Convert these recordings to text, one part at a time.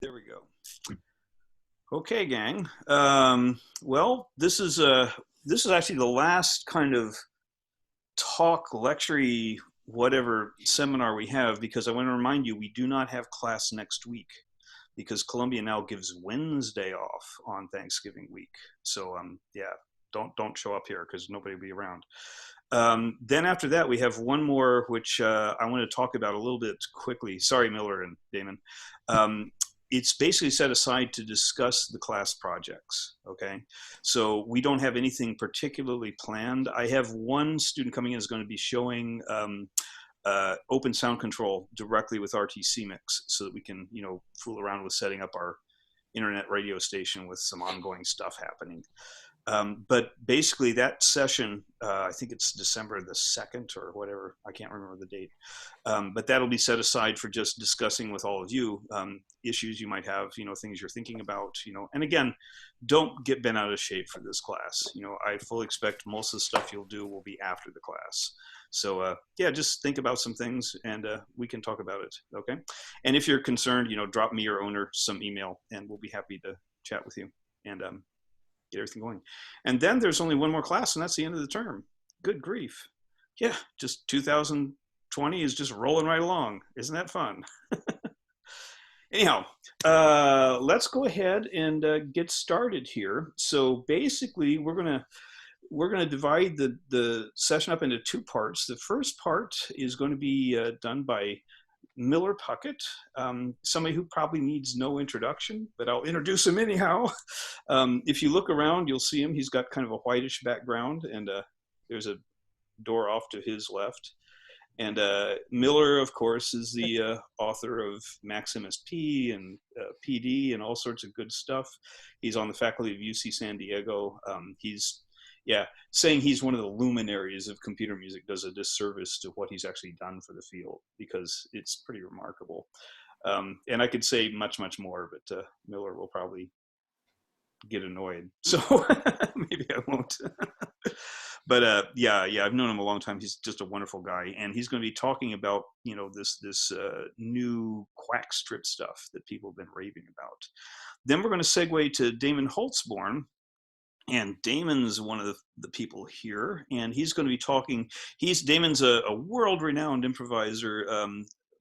There we go. Okay, gang. Well, this is actually the last kind of talk, lecture, whatever seminar we have because I want to remind you we do not have class next week because Columbia now gives Wednesday off on Thanksgiving week. So yeah, don't show up here because nobody will be around. Then after that, we have one more, which I want to talk about a little bit quickly. Sorry, Miller and Damon. Um, it's basically set aside to discuss the class projects. Okay, so we don't have anything particularly planned. I have one student coming in is going to be showing open sound control directly with RTC Mix, so that we can fool around with setting up our internet radio station with some ongoing stuff happening. But basically that session, I think it's December the 2nd or whatever, I can't remember the date. But that'll be set aside for just discussing with all of you issues you might have, things you're thinking about, and again, don't get bent out of shape for this class. I fully expect most of the stuff you'll do will be after the class. So yeah, just think about some things and we can talk about it, okay? And if you're concerned, drop me or owner some email and we'll be happy to chat with you and get everything going. And then there's only one more class and that's the end of the term. Good grief. Yeah, just 2020 is just rolling right along. Isn't that fun? Anyhow, let's go ahead and get started here. So basically we're gonna divide the session up into two parts. The first part is going to be done by Miller Puckette, somebody who probably needs no introduction, but I'll introduce him anyhow. If you look around, you'll see him. He's got kind of a whitish background, and there's a door off to his left. And Miller, of course, is the author of Max MSP and PD and all sorts of good stuff. He's on the faculty of UC San Diego. Yeah, saying he's one of the luminaries of computer music does a disservice to what he's actually done for the field because it's pretty remarkable. And I could say much, much more, but Miller will probably get annoyed. So maybe I won't. But yeah, I've known him a long time. He's just a wonderful guy. And he's going to be talking about, this new Quacktrip stuff that people have been raving about. Then we're going to segue to Damon Holzborn. And Damon's one of the people here, and he's going to be talking. Damon's a world-renowned improviser,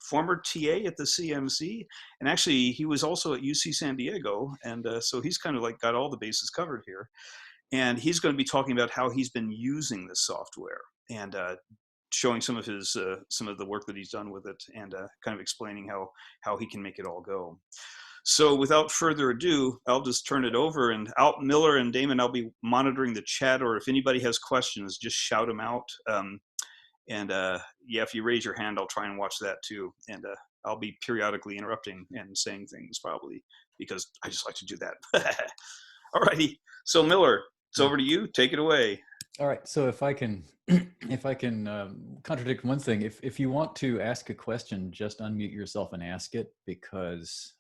former TA at the CMC, and actually he was also at UC San Diego, and so he's kind of like got all the bases covered here. And he's going to be talking about how he's been using this software and showing some of the work that he's done with it, and kind of explaining how he can make it all go. So without further ado, I'll just turn it over, and Miller and Damon, I'll be monitoring the chat, or if anybody has questions, just shout them out. Yeah, if you raise your hand, I'll try and watch that too. And I'll be periodically interrupting and saying things probably because I just like to do that. All righty. So Miller, it's over to you. Take it away. All right. So if I can, contradict one thing, if you want to ask a question, just unmute yourself and ask it because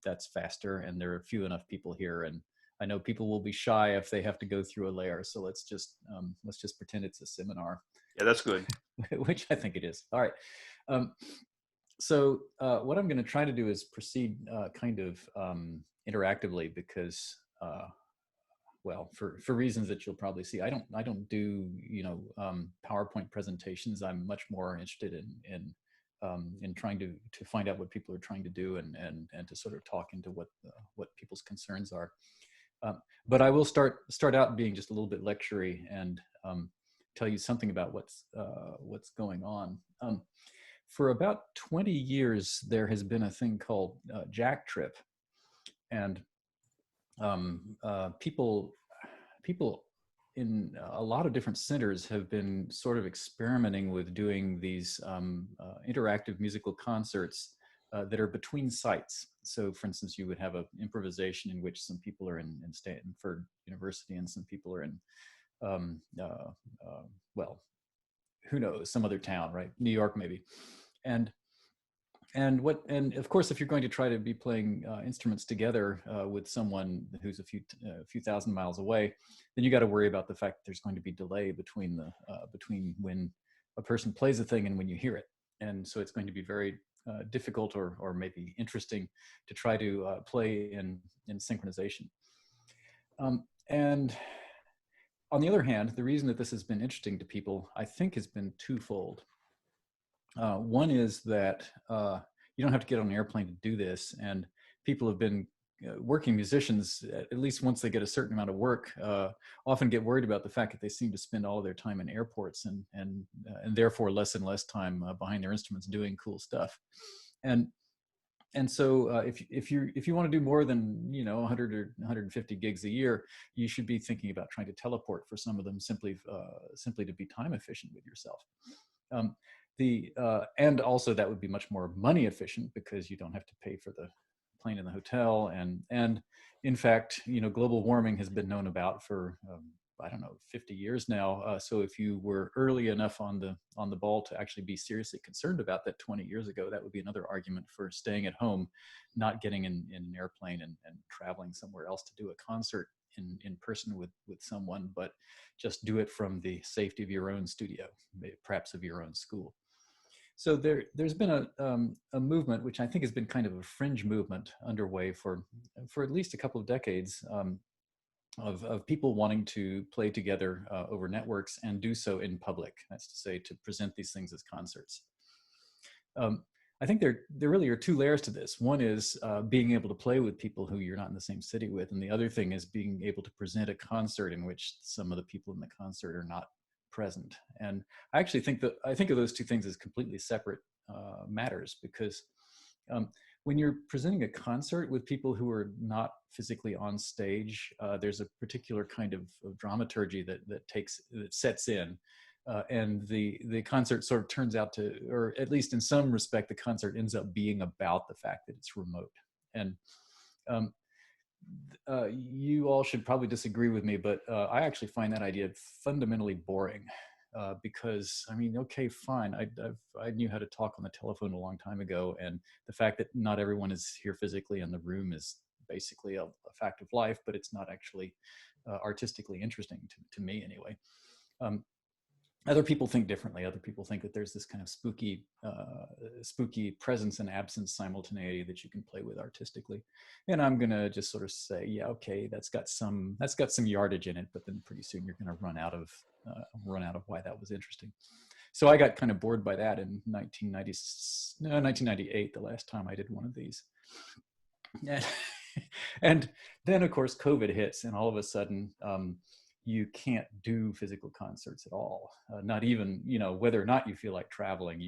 that's faster, and there are few enough people here, and I know people will be shy if they have to go through a layer. So let's just pretend it's a seminar. Yeah, that's good. Which I think it is. All right. So what I'm going to try to do is proceed kind of interactively because. Well, for reasons that you'll probably see, I don't do PowerPoint presentations. I'm much more interested in trying to find out what people are trying to do and to sort of talk into what people's concerns are. But I will start out being just a little bit lectury and tell you something about what's going on. For about 20 years, there has been a thing called Quacktrip, and people in a lot of different centers have been sort of experimenting with doing these interactive musical concerts that are between sites. So for instance, you would have an improvisation in which some people are in Stanford University and some people are in, well, who knows, some other town, right? New York maybe. And of course, if you're going to try to be playing instruments together with someone who's a few thousand miles away, then you got to worry about the fact that there's going to be delay between when a person plays a thing and when you hear it, and so it's going to be very difficult or maybe interesting to try to play in synchronization. And on the other hand, the reason that this has been interesting to people, I think, has been twofold. One is that you don't have to get on an airplane to do this, and people have been working musicians, at least once they get a certain amount of work, often get worried about the fact that they seem to spend all of their time in airports and therefore less and less time behind their instruments doing cool stuff. And so if you want to do more than 100 or 150 gigs a year, you should be thinking about trying to teleport for some of them, simply to be time efficient with yourself. And also that would be much more money efficient because you don't have to pay for the plane and the hotel. And in fact, global warming has been known about for I don't know, 50 years now. So if you were early enough on the ball to actually be seriously concerned about that 20 years ago, that would be another argument for staying at home, not getting in an airplane and traveling somewhere else to do a concert in person with someone, but just do it from the safety of your own studio, perhaps of your own school. So there's been a movement, which I think has been kind of a fringe movement underway for at least a couple of decades, of people wanting to play together over networks and do so in public. That's to say, to present these things as concerts. I think there really are two layers to this. One is being able to play with people who you're not in the same city with, and the other thing is being able to present a concert in which some of the people in the concert are not present. And I actually think of those two things as completely separate matters, because when you're presenting a concert with people who are not physically on stage, there's a particular kind of dramaturgy that sets in, and the concert sort of turns out to, or at least in some respect, the concert ends up being about the fact that it's remote. And you all should probably disagree with me, but I actually find that idea fundamentally boring. Because I mean, okay, fine. I knew how to talk on the telephone a long time ago, and the fact that not everyone is here physically in the room is basically a fact of life, but it's not actually artistically interesting to me anyway. Other people think differently. Other people think that there's this kind of spooky presence and absence simultaneity that you can play with artistically. And I'm gonna just sort of say, yeah, okay, that's got some yardage in it, but then pretty soon you're gonna run out of why that was interesting. So I got kind of bored by that in 1998, the last time I did one of these. And then of course COVID hits, and all of a sudden you can't do physical concerts at all. Not even, whether or not you feel like traveling,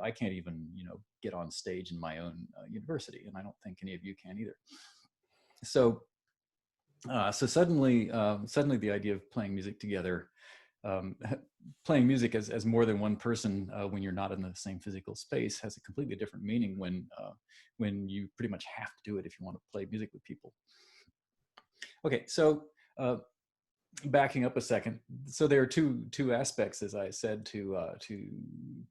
I can't even, get on stage in my own university, and I don't think any of you can either. So suddenly the idea of playing music together, playing music as more than one person when you're not in the same physical space, has a completely different meaning when you pretty much have to do it if you want to play music with people. Okay, so backing up a second, so there are two aspects, as I said, to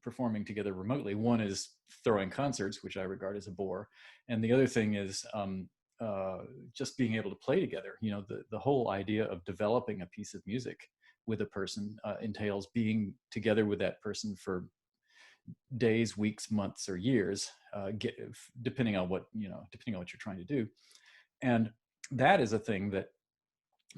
performing together remotely. One is throwing concerts, which I regard as a bore, and the other thing is just being able to play together. The whole idea of developing a piece of music with a person entails being together with that person for days, weeks, months, or years, depending on what you're trying to do. And that is a thing that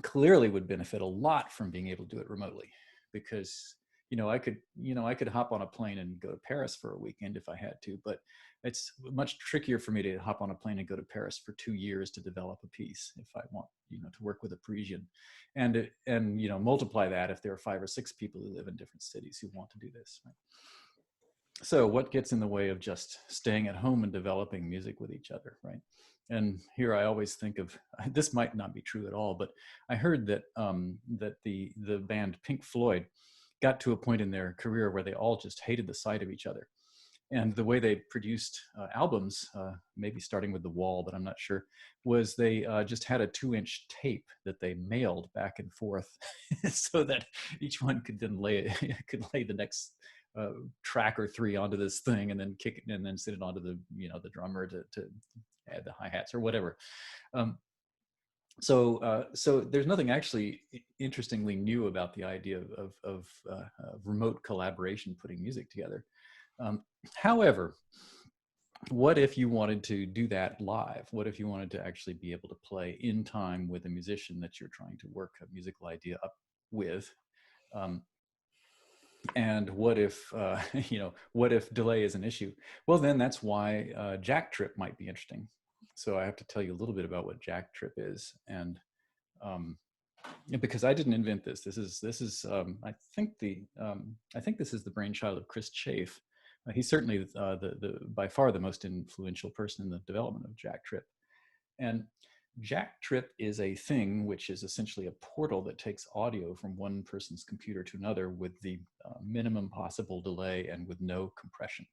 clearly would benefit a lot from being able to do it remotely, because I could hop on a plane and go to Paris for a weekend if I had to, but it's much trickier for me to hop on a plane and go to Paris for 2 years to develop a piece if I want to work with a Parisian, and multiply that if there are 5 or 6 people who live in different cities who want to do this, right? So what gets in the way of just staying at home and developing music with each other, right? And here I always think of, this might not be true at all, but I heard that that the band Pink Floyd got to a point in their career where they all just hated the sight of each other. And the way they produced albums, maybe starting with The Wall, but I'm not sure, was they just had a 2-inch tape that they mailed back and forth so that each one could then lay the next track or 3 onto this thing, and then kick it, and then sit it onto the the drummer to add the hi-hats or whatever. So there's nothing actually interestingly new about the idea of remote collaboration, putting music together. However, what if you wanted to do that live? What if you wanted to actually be able to play in time with a musician that you're trying to work a musical idea up with? Um, and what if, what if delay is an issue? Well, then that's why Quacktrip might be interesting. So I have to tell you a little bit about what Quacktrip is, and um, because I didn't invent this. This is I think this is the brainchild of Chris Chafe. He's certainly the by far the most influential person in the development of Quacktrip. And Quacktrip is a thing which is essentially a portal that takes audio from one person's computer to another with the minimum possible delay and with no compression.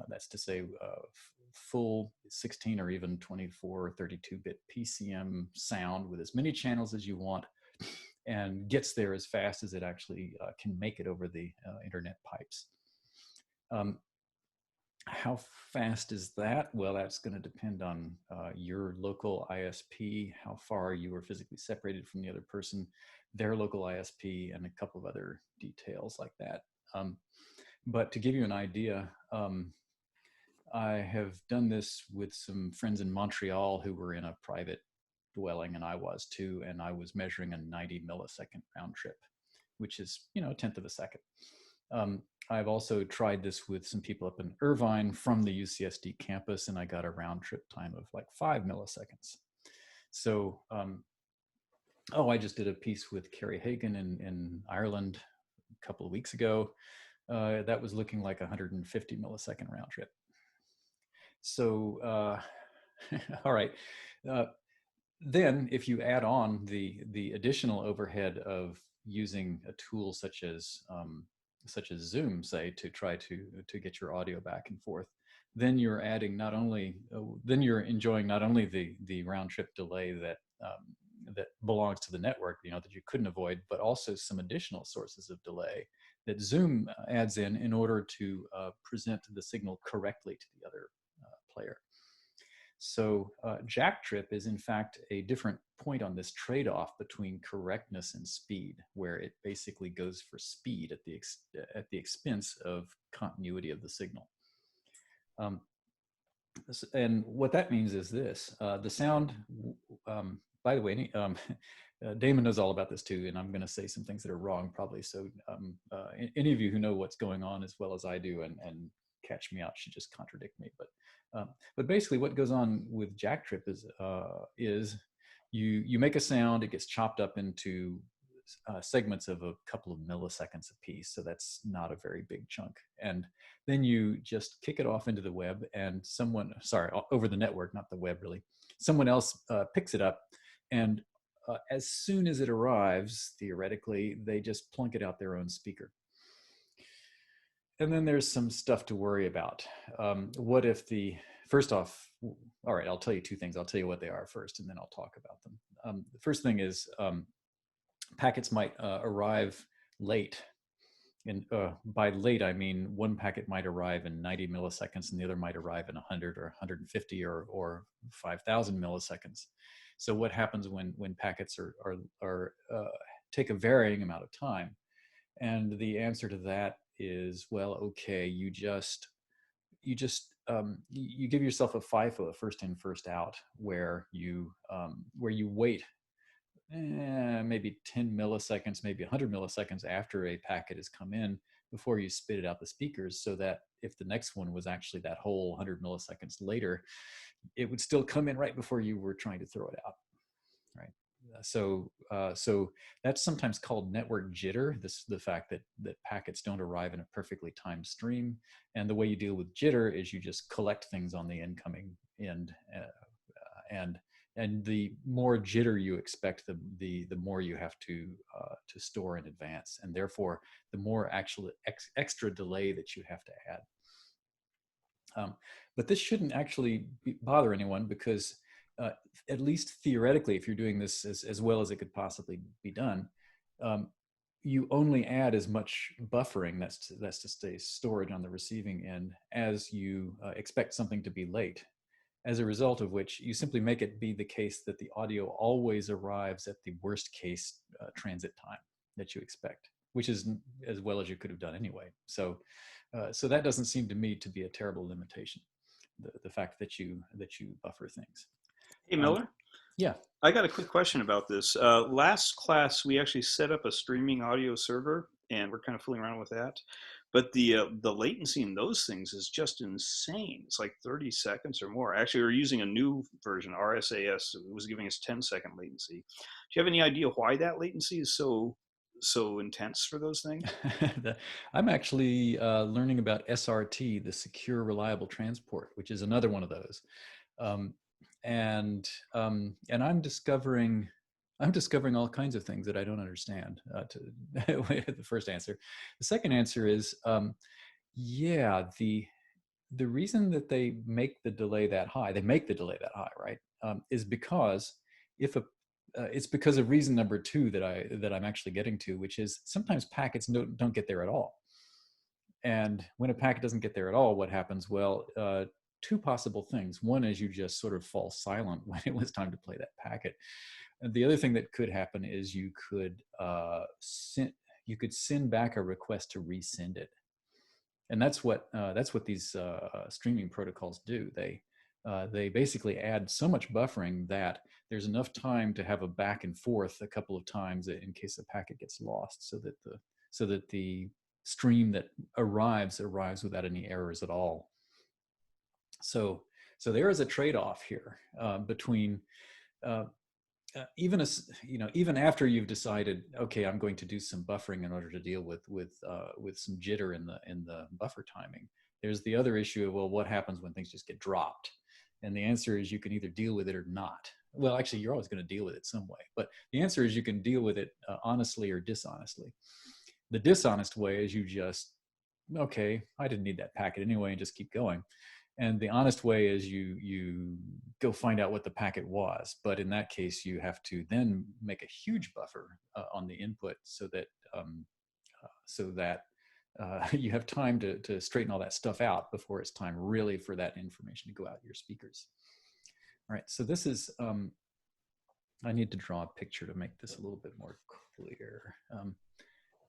That's to say, full 16 or even 24 or 32-bit PCM sound with as many channels as you want, and gets there as fast as it actually can make it over the internet pipes. How fast is that? Well, that's going to depend on your local ISP, how far you are physically separated from the other person, their local ISP, and a couple of other details like that. But to give you an idea, I have done this with some friends in Montreal who were in a private dwelling, and I was too, and I was measuring a 90 millisecond round trip, which is, a tenth of a second. I've also tried this with some people up in Irvine from the UCSD campus, and I got a round trip time of like 5 milliseconds. So, I just did a piece with Kerry Hagan in Ireland a couple of weeks ago. That was looking like 150 millisecond round trip. So, all right. Then if you add on the additional overhead of using a tool such as Zoom, say, to try to get your audio back and forth, then you're adding not only then you're enjoying not only the round trip delay that that belongs to the network, that you couldn't avoid, but also some additional sources of delay that Zoom adds in order to present the signal correctly to the other player. So Quacktrip is in fact a different point on this trade-off between correctness and speed, where it basically goes for speed at the expense of continuity of the signal. And what that means is this: the sound. By the way, Damon knows all about this too, and I'm going to say some things that are wrong probably. So any of you who know what's going on as well as I do and catch me out should just contradict me. But basically, what goes on with Quacktrip is you make a sound, it gets chopped up into segments of a couple of milliseconds apiece, so that's not a very big chunk. And then you just kick it off into the web, and over the network, not the web really. Someone else picks it up, and as soon as it arrives, theoretically, they just plunk it out their own speaker. And then there's some stuff to worry about. What if first off, all right, I'll tell you two things. I'll tell you what they are first, and then I'll talk about them. The first thing is packets might arrive late. And by late, I mean one packet might arrive in 90 milliseconds and the other might arrive in 100 or 150 or 5,000 milliseconds. So what happens when packets take a varying amount of time? And the answer to that is, well, okay, you give yourself a FIFO, a first in, first out, where you wait maybe 10 milliseconds, maybe 100 milliseconds after a packet has come in before you spit it out the speakers, so that if the next one was actually that whole 100 milliseconds later, it would still come in right before you were trying to throw it out, right? So that's sometimes called network jitter, the fact that packets don't arrive in a perfectly timed stream. And the way you deal with jitter is you just collect things on the incoming end, and the more jitter you expect, the more you have to store in advance, and therefore the more actual extra delay that you have to add. But this shouldn't actually bother anyone, because at least theoretically, if you're doing this as well as it could possibly be done, you only add as much buffering, that's to say storage on the receiving end, as you expect something to be late. As a result of which, you simply make it be the case that the audio always arrives at the worst case transit time that you expect, which is as well as you could have done anyway. So that doesn't seem to me to be a terrible limitation. the fact that you buffer things. Hey, Um, Miller, yeah. I got a quick question about this. Last class, we actually set up a streaming audio server, and we're kind of fooling around with that. But the latency in those things is just insane. It's like 30 seconds or more. Actually, we're using a new version, RSAS. It was giving us 10-second latency. Do you have any idea why that latency is so intense for those things? I'm actually learning about SRT, the Secure Reliable Transport, which is another one of those. Um, and I'm discovering all kinds of things that I don't understand. The first answer. The second answer is, yeah, the reason that they make the delay that high, right, is because if a it's because of reason number two that I'm actually getting to, which is sometimes packets don't get there at all. And when a packet doesn't get there at all, what happens? Well, two possible things. One is you just sort of fall silent when it was time to play that packet. And the other thing that could happen is you could send back a request to resend it. And that's what these streaming protocols do. They basically add so much buffering that there's enough time to have a back and forth a couple of times in case the packet gets lost, so that the stream that arrives without any errors at all. So there is a trade-off here between even after you've decided, okay, I'm going to do some buffering in order to deal with some jitter in the buffer timing. There's the other issue of, well, what happens when things just get dropped? And the answer is you can either deal with it or not. Well, actually, you're always going to deal with it some way. But the answer is you can deal with it honestly or dishonestly. The dishonest way is you just, okay, I didn't need that packet anyway, and just keep going. And the honest way is you go find out what the packet was. But in that case, you have to then make a huge buffer on the input so that you have time to straighten all that stuff out before it's time really for that information to go out your speakers. All right, so this is, I need to draw a picture to make this a little bit more clear.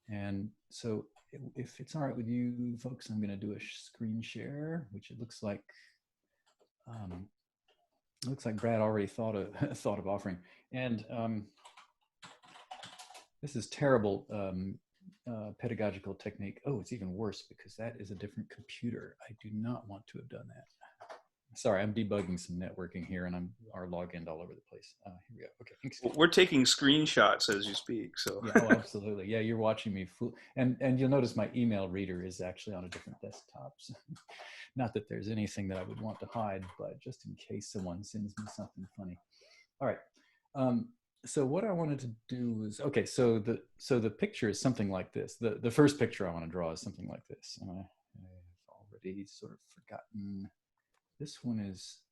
And so if it's all right with you folks, I'm going to do a screen share, which it looks like Brad already thought of offering. And this is terrible pedagogical technique. Oh, it's even worse because that is a different computer. I do not want to have done that. Sorry, I'm debugging some networking here, and I'm logged all over the place. Here we go. Okay, thanks. We're taking screenshots as you speak. So yeah, oh, absolutely. Yeah, you're watching me fool. And you'll notice my email reader is actually on a different desktop. So not that there's anything that I would want to hide, but just in case someone sends me something funny. All right. So what I wanted to do was, okay, so the picture is something like this. The first picture I want to draw is something like this. And I've already sort of forgotten. This one is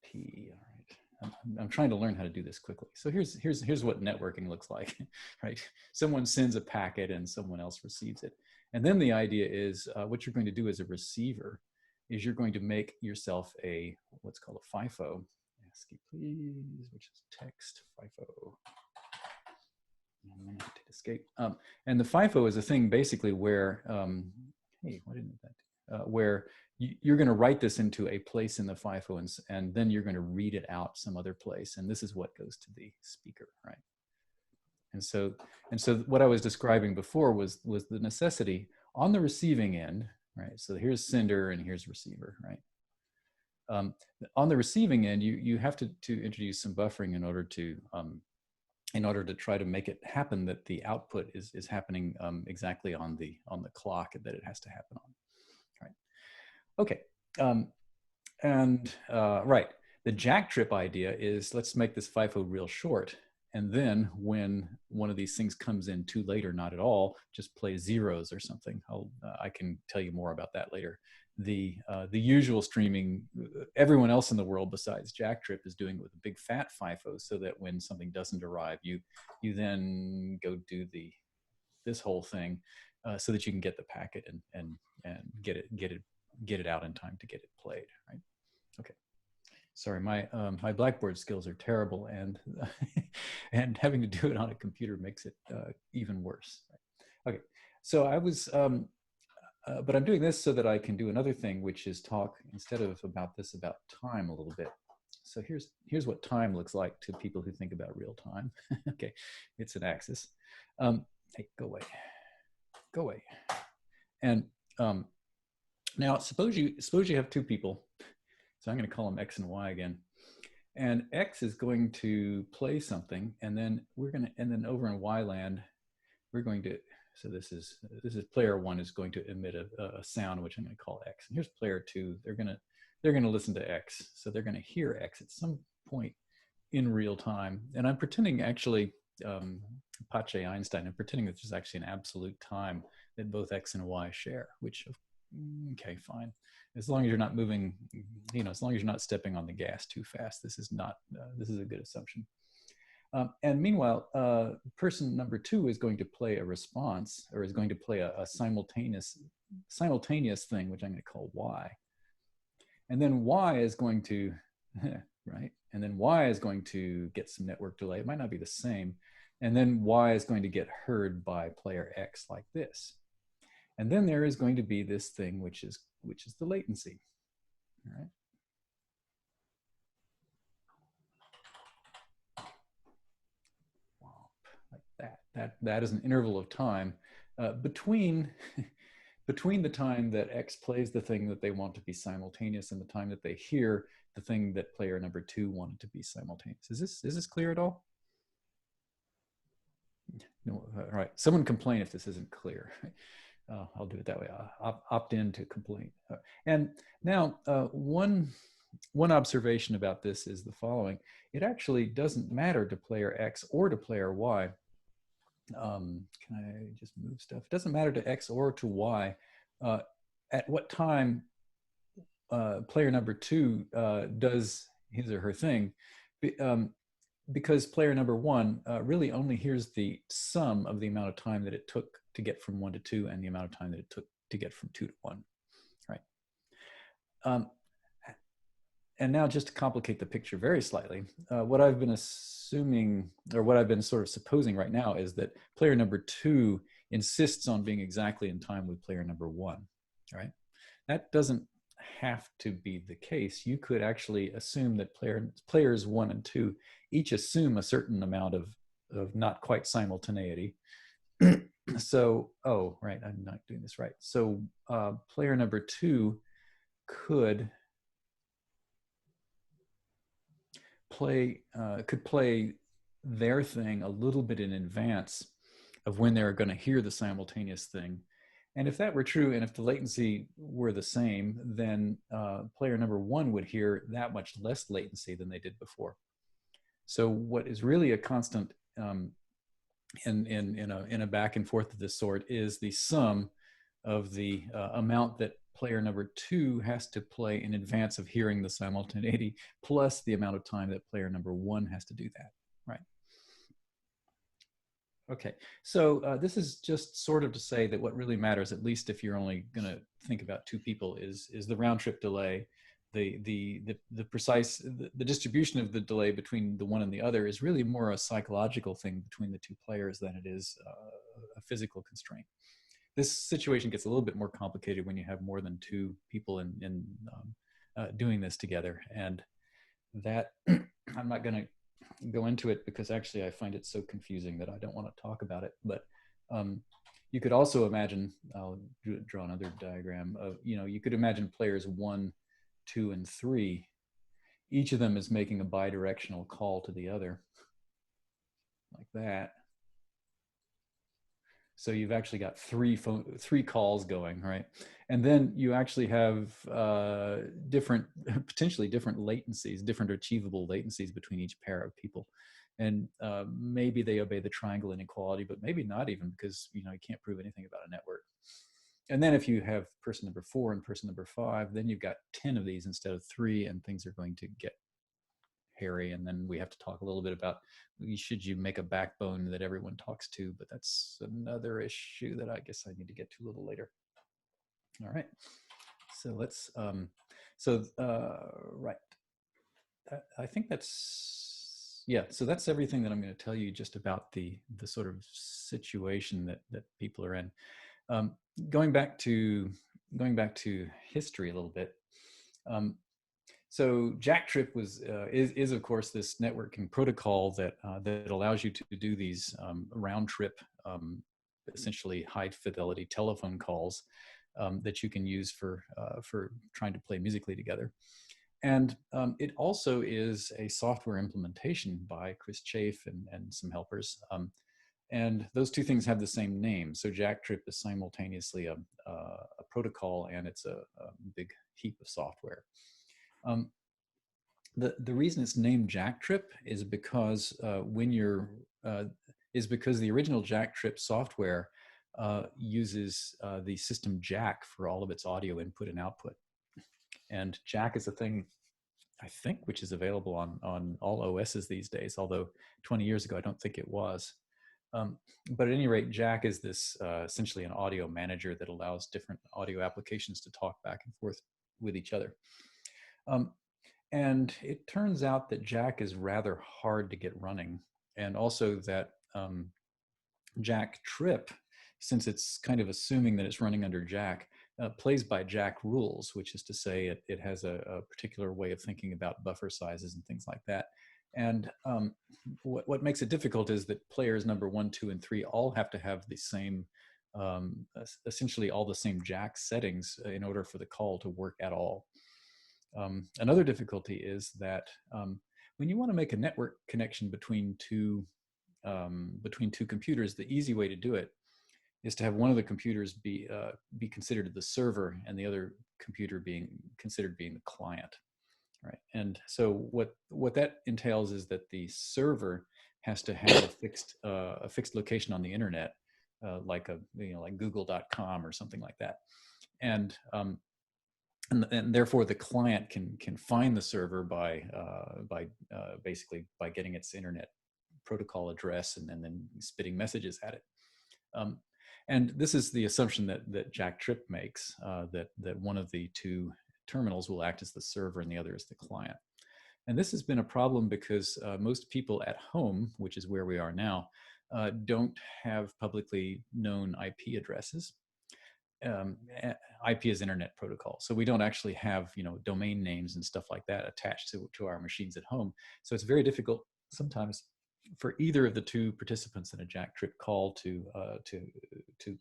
P. All right. I'm trying to learn how to do this quickly. So here's what networking looks like, right? Someone sends a packet and someone else receives it. And then the idea is what you're going to do as a receiver is you're going to make yourself what's called a FIFO. ASCII, please, which is text FIFO. I'm going to hit escape. And the FIFO is a thing basically where, hey, why didn't that do? Where you're going to write this into a place in the FIFO, and then you're going to read it out some other place, and this is what goes to the speaker, right? And so what I was describing before was the necessity on the receiving end, right? So here's sender and here's receiver, right? On the receiving end, you have to introduce some buffering in order to try to make it happen that the output is happening exactly on the clock that it has to happen on. Okay, right, the Quaxtrip idea is let's make this FIFO real short, and then when one of these things comes in too late or not at all, just play zeros or something. I can tell you more about that later. The usual streaming, everyone else in the world besides Quaxtrip is doing it with a big fat FIFO, so that when something doesn't arrive, you then go do this whole thing so that you can get the packet and get it out in time to get it played, right? Okay. Sorry, my Blackboard skills are terrible, and and having to do it on a computer makes it even worse. Right? Okay, so but I'm doing this so that I can do another thing, which is talk instead of about this about time a little bit. So here's what time looks like to people who think about real time. Okay, it's an axis. Hey, go away, go away. And now suppose you have two people. So I'm going to call them X and Y again. And X is going to play something, and then over in Y land, we're going to. So this is player one is going to emit a sound, which I'm going to call X. And here's player two. They're going to listen to X. So they're going to hear X at some point in real time. And I'm pretending actually, Pache Einstein, I'm pretending that there's actually an absolute time that both X and Y share, which, okay, fine. As long as you're not moving, as long as you're not stepping on the gas too fast, this is a good assumption. And meanwhile, person number two is going to play a response, or is going to play a simultaneous thing, which I'm going to call Y. And then Y is going to, right? And then Y is going to get some network delay. It might not be the same. And then Y is going to get heard by player X like this. And then there is going to be this thing, which is the latency, all right? Like that. That is an interval of time between the time that X plays the thing that they want to be simultaneous and the time that they hear the thing that player number two wanted to be simultaneous. Is this clear at all? No, all right. Someone complain if this isn't clear. I'll do it that way. I'll opt in to complain. And now, one observation about this is the following. It actually doesn't matter to player X or to player Y. Can I just move stuff? It doesn't matter to X or to Y. At what time player number two does his or her thing, because player number one really only hears the sum of the amount of time that it took to get from 1 to 2 and the amount of time that it took to get from 2 to 1, right? And now just to complicate the picture very slightly, what I've been assuming, or what I've been sort of supposing right now, is that player number two insists on being exactly in time with player number one, right? That doesn't have to be the case. You could actually assume that players one and two each assume a certain amount of not quite simultaneity. So, oh, right, I'm not doing this right. So player number two could play their thing a little bit in advance of when they're going to hear the simultaneous thing. And if that were true, and if the latency were the same, then player number one would hear that much less latency than they did before. So what is really a constant in a back and forth of this sort is the sum of the amount that player number two has to play in advance of hearing the simultaneity, plus the amount of time that player number one has to do that, right? Okay, so this is just sort of to say that what really matters, at least if you're only going to think about two people, is the round trip delay. The precise the distribution of the delay between the one and the other is really more a psychological thing between the two players than it is a physical constraint. This situation gets a little bit more complicated when you have more than two people in doing this together, and that I'm not going to go into it because actually I find it so confusing that I don't want to talk about it. But you could also imagine, I'll draw another diagram of, you could imagine players 1, 2, and 3. Each of them is making a bidirectional call to the other, like that. So you've actually got three calls going, right? And then you actually have potentially different latencies, different achievable latencies between each pair of people. And maybe they obey the triangle inequality, but maybe not even, because you can't prove anything about a network. And then if you have person number 4 and person number 5, then you've got 10 of these instead of 3, and things are going to get hairy. And then we have to talk a little bit about, should you make a backbone that everyone talks to, but that's another issue that I guess I need to get to a little later. All right, so let's right, I think that's, yeah, so that's everything that I'm going to tell you just about the sort of situation that people are in. Um, going back to history a little bit. Um, so Jacktrip is of course this networking protocol that allows you to do these round trip, essentially high fidelity telephone calls that you can use for trying to play musically together. And it also is a software implementation by Chris Chafe and some helpers. And those two things have the same name. So Jacktrip is simultaneously a protocol, and it's a big heap of software. The reason it's named Jacktrip is because because the original Jacktrip software uses the system Jack for all of its audio input and output. And Jack is a thing, I think, which is available on all OSs these days, although 20 years ago, I don't think it was. But at any rate, Jack is this essentially an audio manager that allows different audio applications to talk back and forth with each other. And it turns out that Jack is rather hard to get running, and also that Jacktrip, since it's kind of assuming that it's running under Jack, plays by Jack rules, which is to say it has a particular way of thinking about buffer sizes and things like that. And what makes it difficult is that players number 1, 2, and 3 all have to have the same, essentially all the same Jack settings in order for the call to work at all. Another difficulty is that when you want to make a network connection between two computers, the easy way to do it is to have one of the computers be considered the server and the other computer being considered being the client, right? And so what that entails is that the server has to have a fixed location on the internet, like Google.com or something like that, and therefore the client can find the server by basically by getting its internet protocol address and then spitting messages at it. And this is the assumption that Jacktrip makes, that one of the two terminals will act as the server and the other as the client. And this has been a problem because most people at home, which is where we are now, don't have publicly known IP addresses. IP is Internet Protocol, so we don't actually have domain names and stuff like that attached to our machines at home. So it's very difficult sometimes for either of the two participants in a Jacktrip call to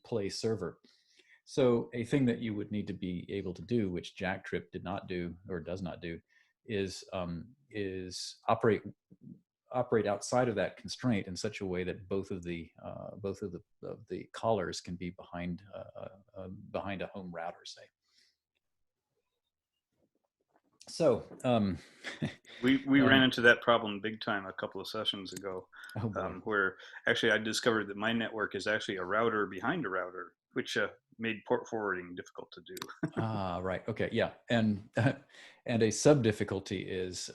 play server. So a thing that you would need to be able to do, which Jacktrip did not do or does not do, is operate outside of that constraint in such a way that both of the callers can be behind a home router, say. So we ran into that problem big time a couple of sessions ago, where actually I discovered that my network is actually a router behind a router, which made port forwarding difficult to do. Right. Okay. Yeah. And a sub difficulty is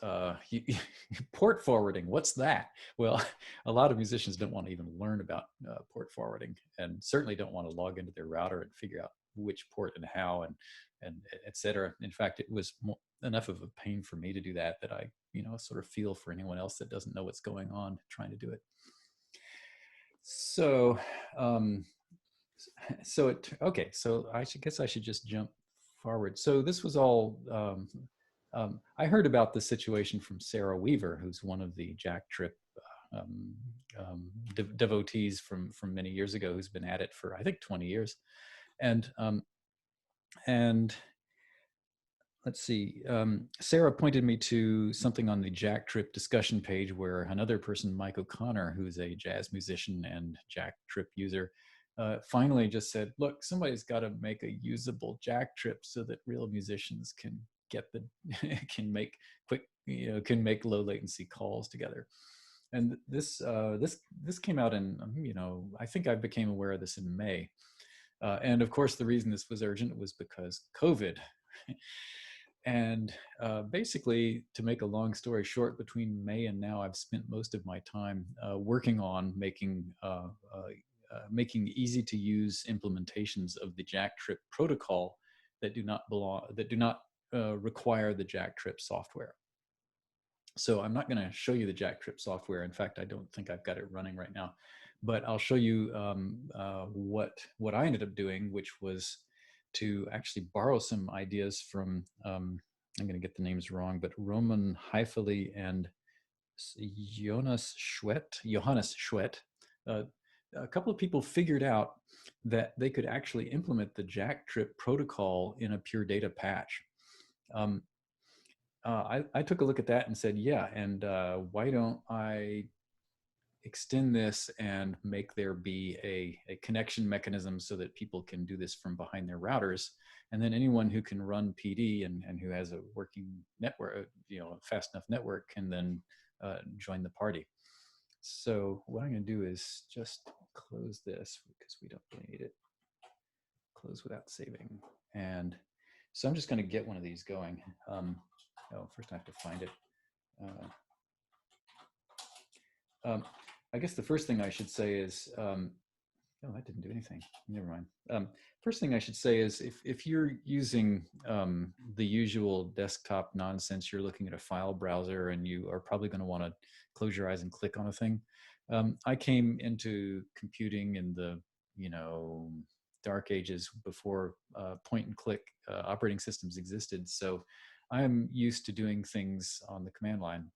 port forwarding. What's that? Well, a lot of musicians don't want to even learn about port forwarding, and certainly don't want to log into their router and figure out which port and how and et cetera. In fact, it was enough of a pain for me to do that I sort of feel for anyone else that doesn't know what's going on trying to do it. So okay, so I guess I should just jump forward. So this was all, I heard about this situation from Sarah Weaver, who's one of the Jacktrip devotees from many years ago, who's been at it for, I think, 20 years. And let's see, Sarah pointed me to something on the Jacktrip discussion page where another person, Mike O'Connor, who's a jazz musician and Jacktrip user, finally just said, look, somebody's got to make a usable Jacktrip so that real musicians can can make low latency calls together. And this came out in, I think I became aware of this in May. And of course, the reason this was urgent was because COVID. And basically, to make a long story short, between May and now, I've spent most of my time working on making easy to use implementations of the Jacktrip protocol that do not require the Jacktrip software. So I'm not going to show you the Jacktrip software. In fact, I don't think I've got it running right now. but I'll show you what I ended up doing, which was to actually borrow some ideas from, I'm going to get the names wrong, but Roman Haifeli and Johannes Schwett. A couple of people figured out that they could actually implement the Quacktrip protocol in a pure data patch. I took a look at that and said, yeah, and why don't I extend this and make there be a connection mechanism so that people can do this from behind their routers, and then anyone who can run PD and who has a working network, a fast enough network, can then join the party. So what I'm going to do is just close this because we don't really need it. Close without saving. And so I'm just going to get one of these going. First I have to find it. I guess the first thing I should say is, that didn't do anything. Never mind. First thing I should say is if you're using the usual desktop nonsense, you're looking at a file browser and you are probably going to want to close your eyes and click on a thing. I came into computing in the, dark ages before point and click operating systems existed. So I'm used to doing things on the command line.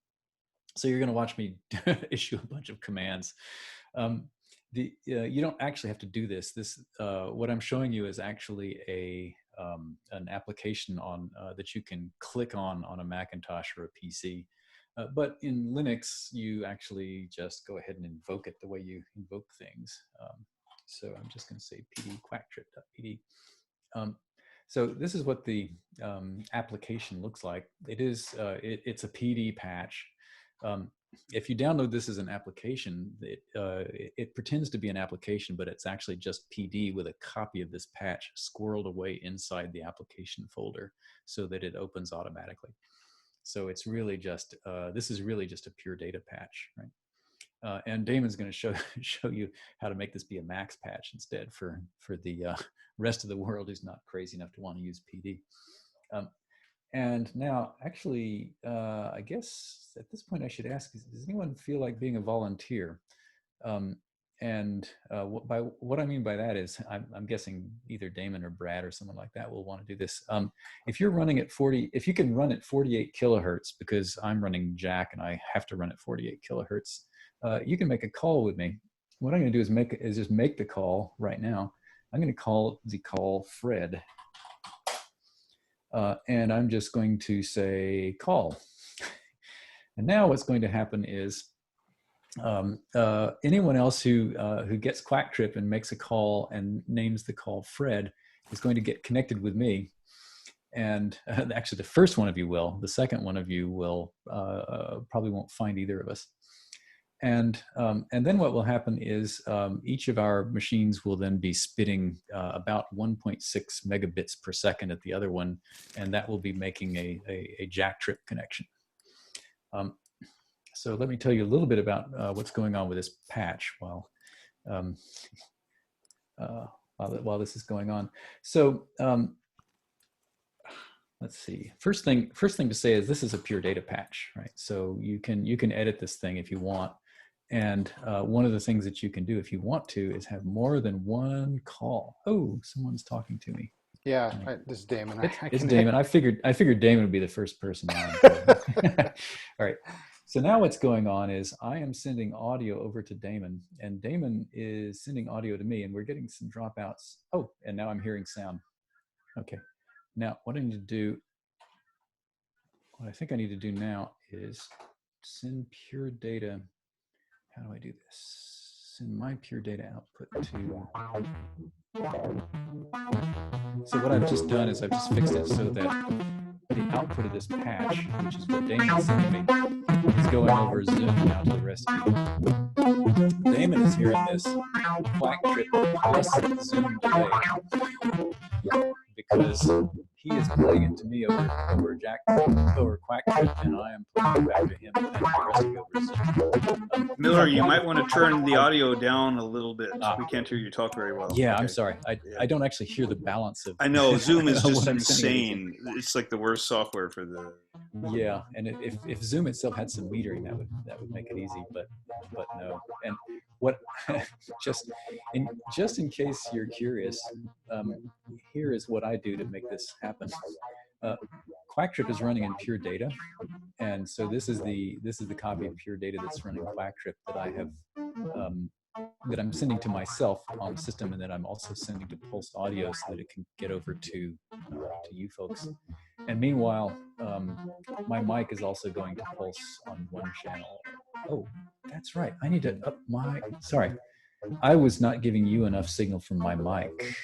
So you're going to watch me issue a bunch of commands. You don't actually have to do this. What I'm showing you is actually an application on that you can click on a Macintosh or a PC. But in Linux, you actually just go ahead and invoke it the way you invoke things. So I'm just going to say pd quacktrip.pd. So this is what the application looks like. It's a PD patch. If you download this as an application, it pretends to be an application, but it's actually just PD with a copy of this patch squirreled away inside the application folder so that it opens automatically. So it's really just, this is really just a pure data patch, right? And Damon's going to show you how to make this be a max patch instead for the rest of the world who's not crazy enough to want to use PD. And now, actually, I guess at this point I should ask, does anyone feel like being a volunteer? By what I mean by that is, I'm guessing either Damon or Brad or someone like that will want to do this. If you're running at if you can run at 48 kilohertz, because I'm running Jack and I have to run at 48 kilohertz, you can make a call with me. What I'm going to do is just make the call right now. I'm going to call the call Fred. And I'm just going to say call. And now what's going to happen is anyone else who gets Quacktrip and makes a call and names the call Fred is going to get connected with me. And actually the first one of you will. The second one of you will probably won't find either of us. And then what will happen is each of our machines will then be spitting about 1.6 megabits per second at the other one, and that will be making a Quacktrip connection. So let me tell you a little bit about what's going on with this patch while this is going on. So let's see. First thing to say is this is a pure data patch, right? So you can edit this thing if you want. And one of the things that you can do if you want to is have more than one call. Oh, someone's talking to me. Yeah, this is Damon. It's Damon. I figured Damon would be the first person on. All right. So now what's going on is I am sending audio over to Damon, and Damon is sending audio to me, and we're getting some dropouts. Oh, and now I'm hearing sound. Okay. Now what I need to do, what I think I need to do now is send pure data. How do I do this? Send my pure data output to. So what I've just done is I've just fixed it so that the output of this patch, which is what Damon's sending me, is going over Zoom now to the rest of you. Damon is hearing this Quacktrip plus Zoom delay because he is playing it to me over Quacktrip, and I am playing it back to him, and then the rest of you over Zoom. Miller, you might want to turn the audio down a little bit. We can't hear you talk very well. Yeah, okay. I'm sorry. I don't actually hear the balance of. I know Zoom is just insane. It's like the worst software for the. Yeah, and if Zoom itself had some metering, that would make it easy, but no. And what just in case you're curious, um, here is what I do to make this happen. Uh, Quacktrip is running in pure data, and so this is the copy of pure data that's running Quacktrip that I have um, that I'm sending to myself on the system, and then I'm also sending to Pulse Audio so that it can get over to you folks. And meanwhile, my mic is also going to Pulse on one channel. Oh, that's right. I need to up my. Sorry, I was not giving you enough signal from my mic.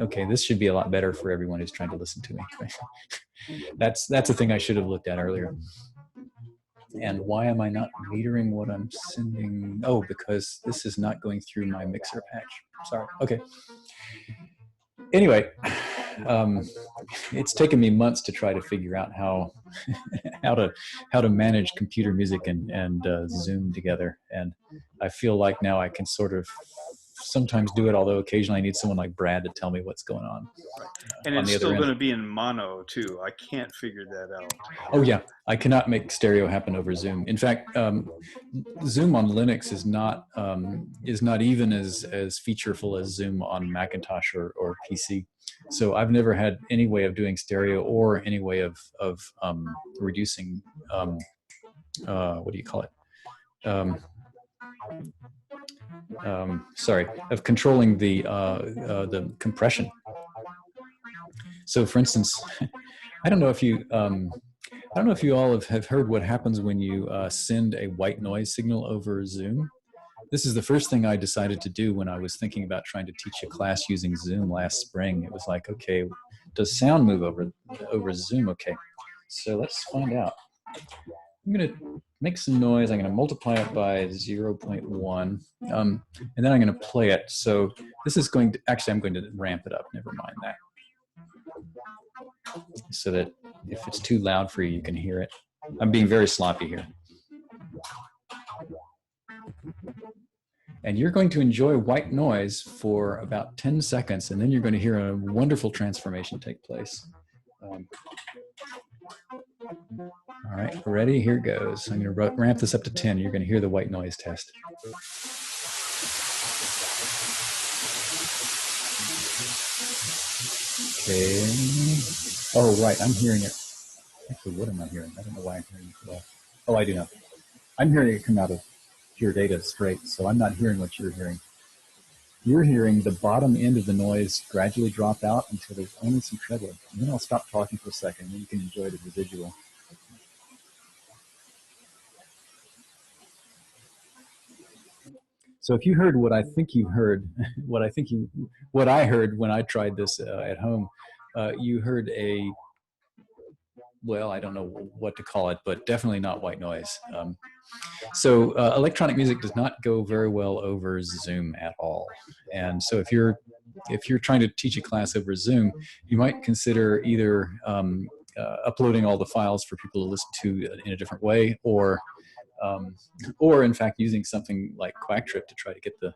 Okay, this should be a lot better for everyone who's trying to listen to me. That's a thing I should have looked at earlier. And why am I not metering what I'm sending? Oh, because this is not going through my mixer patch. Sorry. Okay. Anyway, it's taken me months to try to figure out how how to manage computer music and Zoom together. And I feel like now I can sort of sometimes do it, although occasionally I need someone like Brad to tell me what's going on. And it's still going to be in mono too. I can't figure that out. Oh yeah, I cannot make stereo happen over Zoom. In fact, Zoom on Linux is not even as featureful as Zoom on Macintosh or PC. So I've never had any way of doing stereo or any way of reducing what do you call it? Sorry, of controlling the compression. So, for instance, I don't know if you all have heard what happens when you send a white noise signal over Zoom. This is the first thing I decided to do when I was thinking about trying to teach a class using Zoom last spring. It was like, okay, does sound move over Zoom? Okay, so let's find out. I'm going to make some noise. I'm going to multiply it by 0.1, and then I'm going to play it. So this is going to, actually, I'm going to ramp it up. Never mind that. So that if it's too loud for you, you can hear it. I'm being very sloppy here. And you're going to enjoy white noise for about 10 seconds, and then you're going to hear a wonderful transformation take place. All right, ready? Here goes. I'm going to ramp this up to 10. You're going to hear the white noise test. Okay. Oh, right, I'm hearing it. Actually, what am I hearing? I don't know why I'm hearing it at all. Oh, I do know. I'm hearing it come out of pure data straight, so I'm not hearing what you're hearing. You're hearing the bottom end of the noise gradually drop out until there's only some treble. And then I'll stop talking for a second, and then you can enjoy the residual. So if you heard what I think you heard, what I heard when I tried this at home, you heard a, well, I don't know what to call it, but definitely not white noise. So electronic music does not go very well over Zoom at all. And so if you're trying to teach a class over Zoom, you might consider either uploading all the files for people to listen to in a different way, or in fact using something like Quacktrip to try to get the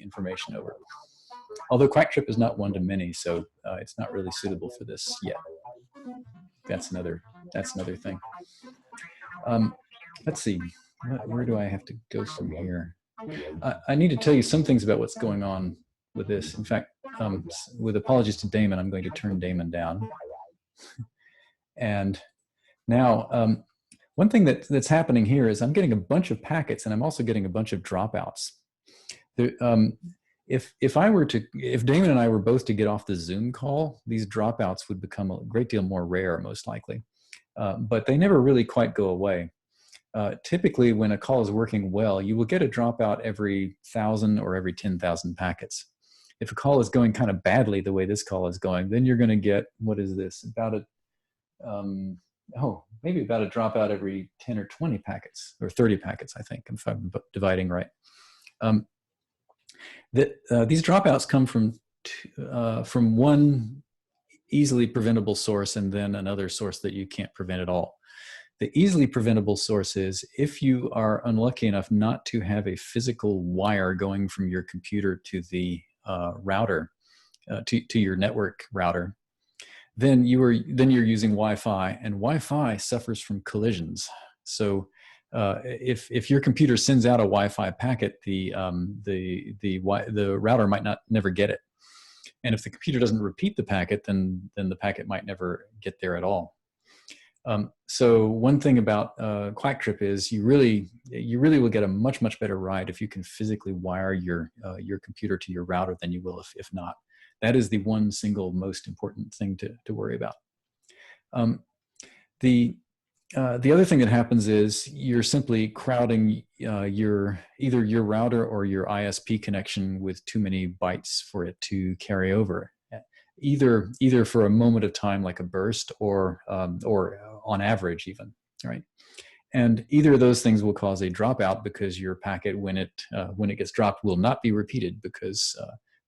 information over. Although Quacktrip is not one-to-many, so it's not really suitable for this yet. That's another thing. Let's see, where do I have to go from here? I need to tell you some things about what's going on with this. In fact, with apologies to Damon, I'm going to turn Damon down. And now, one thing that's happening here is I'm getting a bunch of packets, and I'm also getting a bunch of dropouts. If Damon and I were both to get off the Zoom call, these dropouts would become a great deal more rare, most likely. But they never really quite go away. Typically, when a call is working well, you will get a dropout every 1,000 or every 10,000 packets. If a call is going kind of badly the way this call is going, then you're going to get, what is this, about maybe about a dropout every 10 or 20 packets, or 30 packets, I think, if I'm dividing right. These dropouts come from one easily preventable source and then another source that you can't prevent at all. The easily preventable source is if you are unlucky enough not to have a physical wire going from your computer to the router, to your network router, then you're using Wi-Fi, and Wi-Fi suffers from collisions. So if your computer sends out a Wi-Fi packet, the router might never get it. And if the computer doesn't repeat the packet, then the packet might never get there at all. So one thing about Quacktrip is you really will get a much better ride if you can physically wire your computer to your router than you will if not. That is the one single most important thing to worry about. The other thing that happens is you're simply crowding either your router or your ISP connection with too many bytes for it to carry over, either for a moment of time like a burst or on average even, right? And either of those things will cause a dropout because your packet, when it gets dropped, will not be repeated, because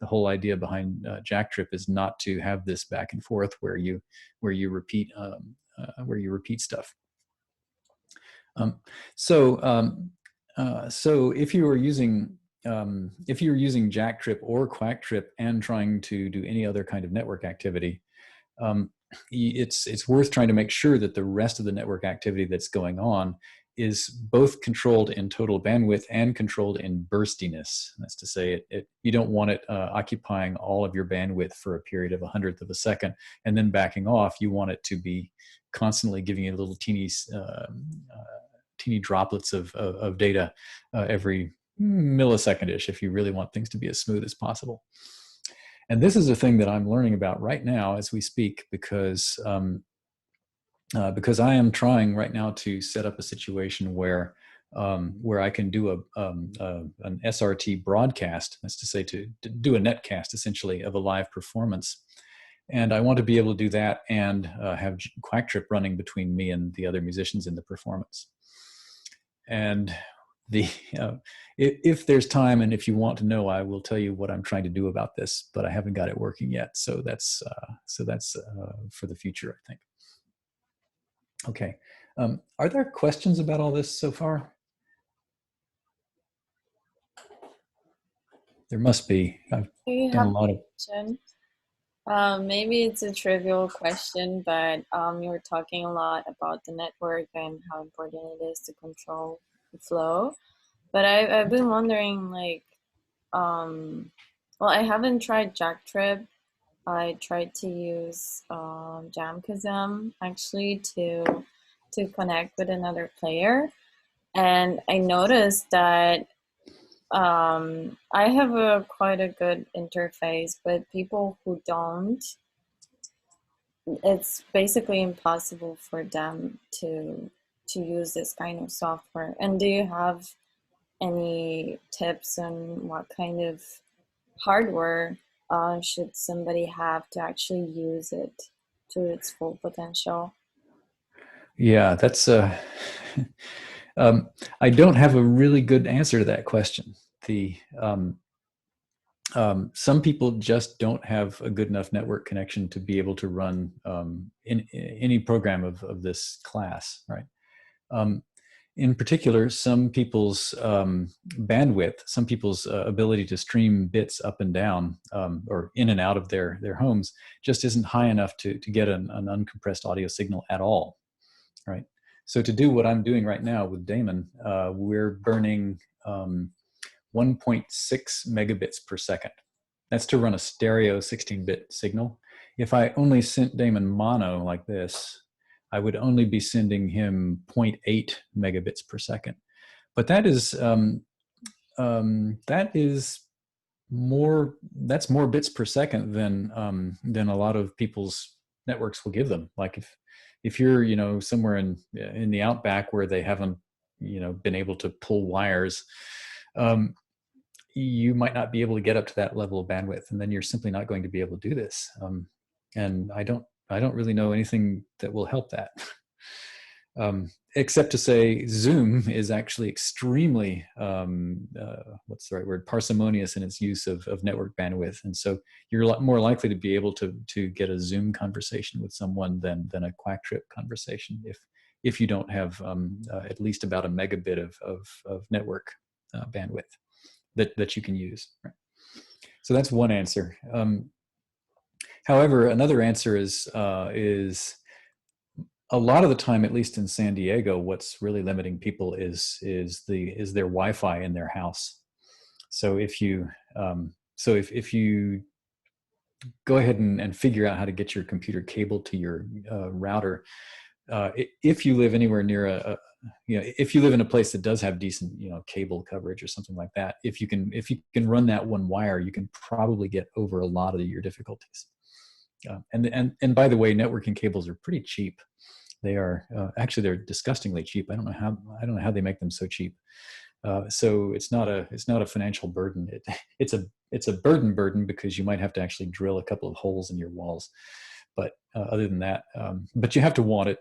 the whole idea behind Jacktrip is not to have this back and forth where you repeat stuff. So if you are using Jacktrip or Quacktrip and trying to do any other kind of network activity, it's worth trying to make sure that the rest of the network activity that's going on is both controlled in total bandwidth and controlled in burstiness. That's to say, you don't want it occupying all of your bandwidth for a period of 1/100th of a second and then backing off. You want it to be constantly giving you little teeny droplets of data every millisecond-ish if you really want things to be as smooth as possible. And this is a thing that I'm learning about right now as we speak, because I am trying right now to set up a situation where I can do an SRT broadcast. That's to say, to do a netcast essentially of a live performance. And I want to be able to do that and have Quacktrip running between me and the other musicians in the performance. And if there's time and if you want to know, I will tell you what I'm trying to do about this, but I haven't got it working yet. So that's for the future, I think. Okay. Are there questions about all this so far? There must be. I've done a lot of. Maybe it's a trivial question, but you were talking a lot about the network and how important it is to control the flow. But I've been wondering, like, well, I haven't tried Jacktrip. I tried to use Jamkazam actually to connect with another player, and I noticed that I have quite a good interface, but people who don't, it's basically impossible for them to use this kind of software. And do you have any tips on what kind of hardware should somebody have to actually use it to its full potential? Yeah, that's I don't have a really good answer to that question. Some people just don't have a good enough network connection to be able to run in any program of this class, right? In particular, some people's bandwidth, some people's ability to stream bits up and down or in and out of their homes just isn't high enough to get an uncompressed audio signal at all, right? So to do what I'm doing right now with Damon, we're burning 1.6 megabits per second. That's to run a stereo 16-bit signal. If I only sent Damon mono like this, I would only be sending him 0.8 megabits per second. But that's more bits per second than a lot of people's networks will give them. Like if you're somewhere in the outback where they haven't been able to pull wires, you might not be able to get up to that level of bandwidth, and then you're simply not going to be able to do this. And I don't really know anything that will help that, except to say Zoom is actually extremely, what's the right word, parsimonious in its use of network bandwidth. And so you're a lot more likely to be able to get a Zoom conversation with someone than a Quacktrip conversation if you don't have at least about a megabit of network bandwidth that you can use. Right? So that's one answer. However, another answer is a lot of the time, at least in San Diego, what's really limiting people is their Wi-Fi in their house. So if you if you go ahead and figure out how to get your computer cable to your router, if you live anywhere near if you live in a place that does have decent cable coverage or something like that, if you can run that one wire, you can probably get over a lot of your difficulties. And by the way, networking cables are pretty cheap. They are actually, they're disgustingly cheap. I don't know how they make them so cheap. So it's not a financial burden. It's a burden because you might have to actually drill a couple of holes in your walls. But other than that, but you have to want it.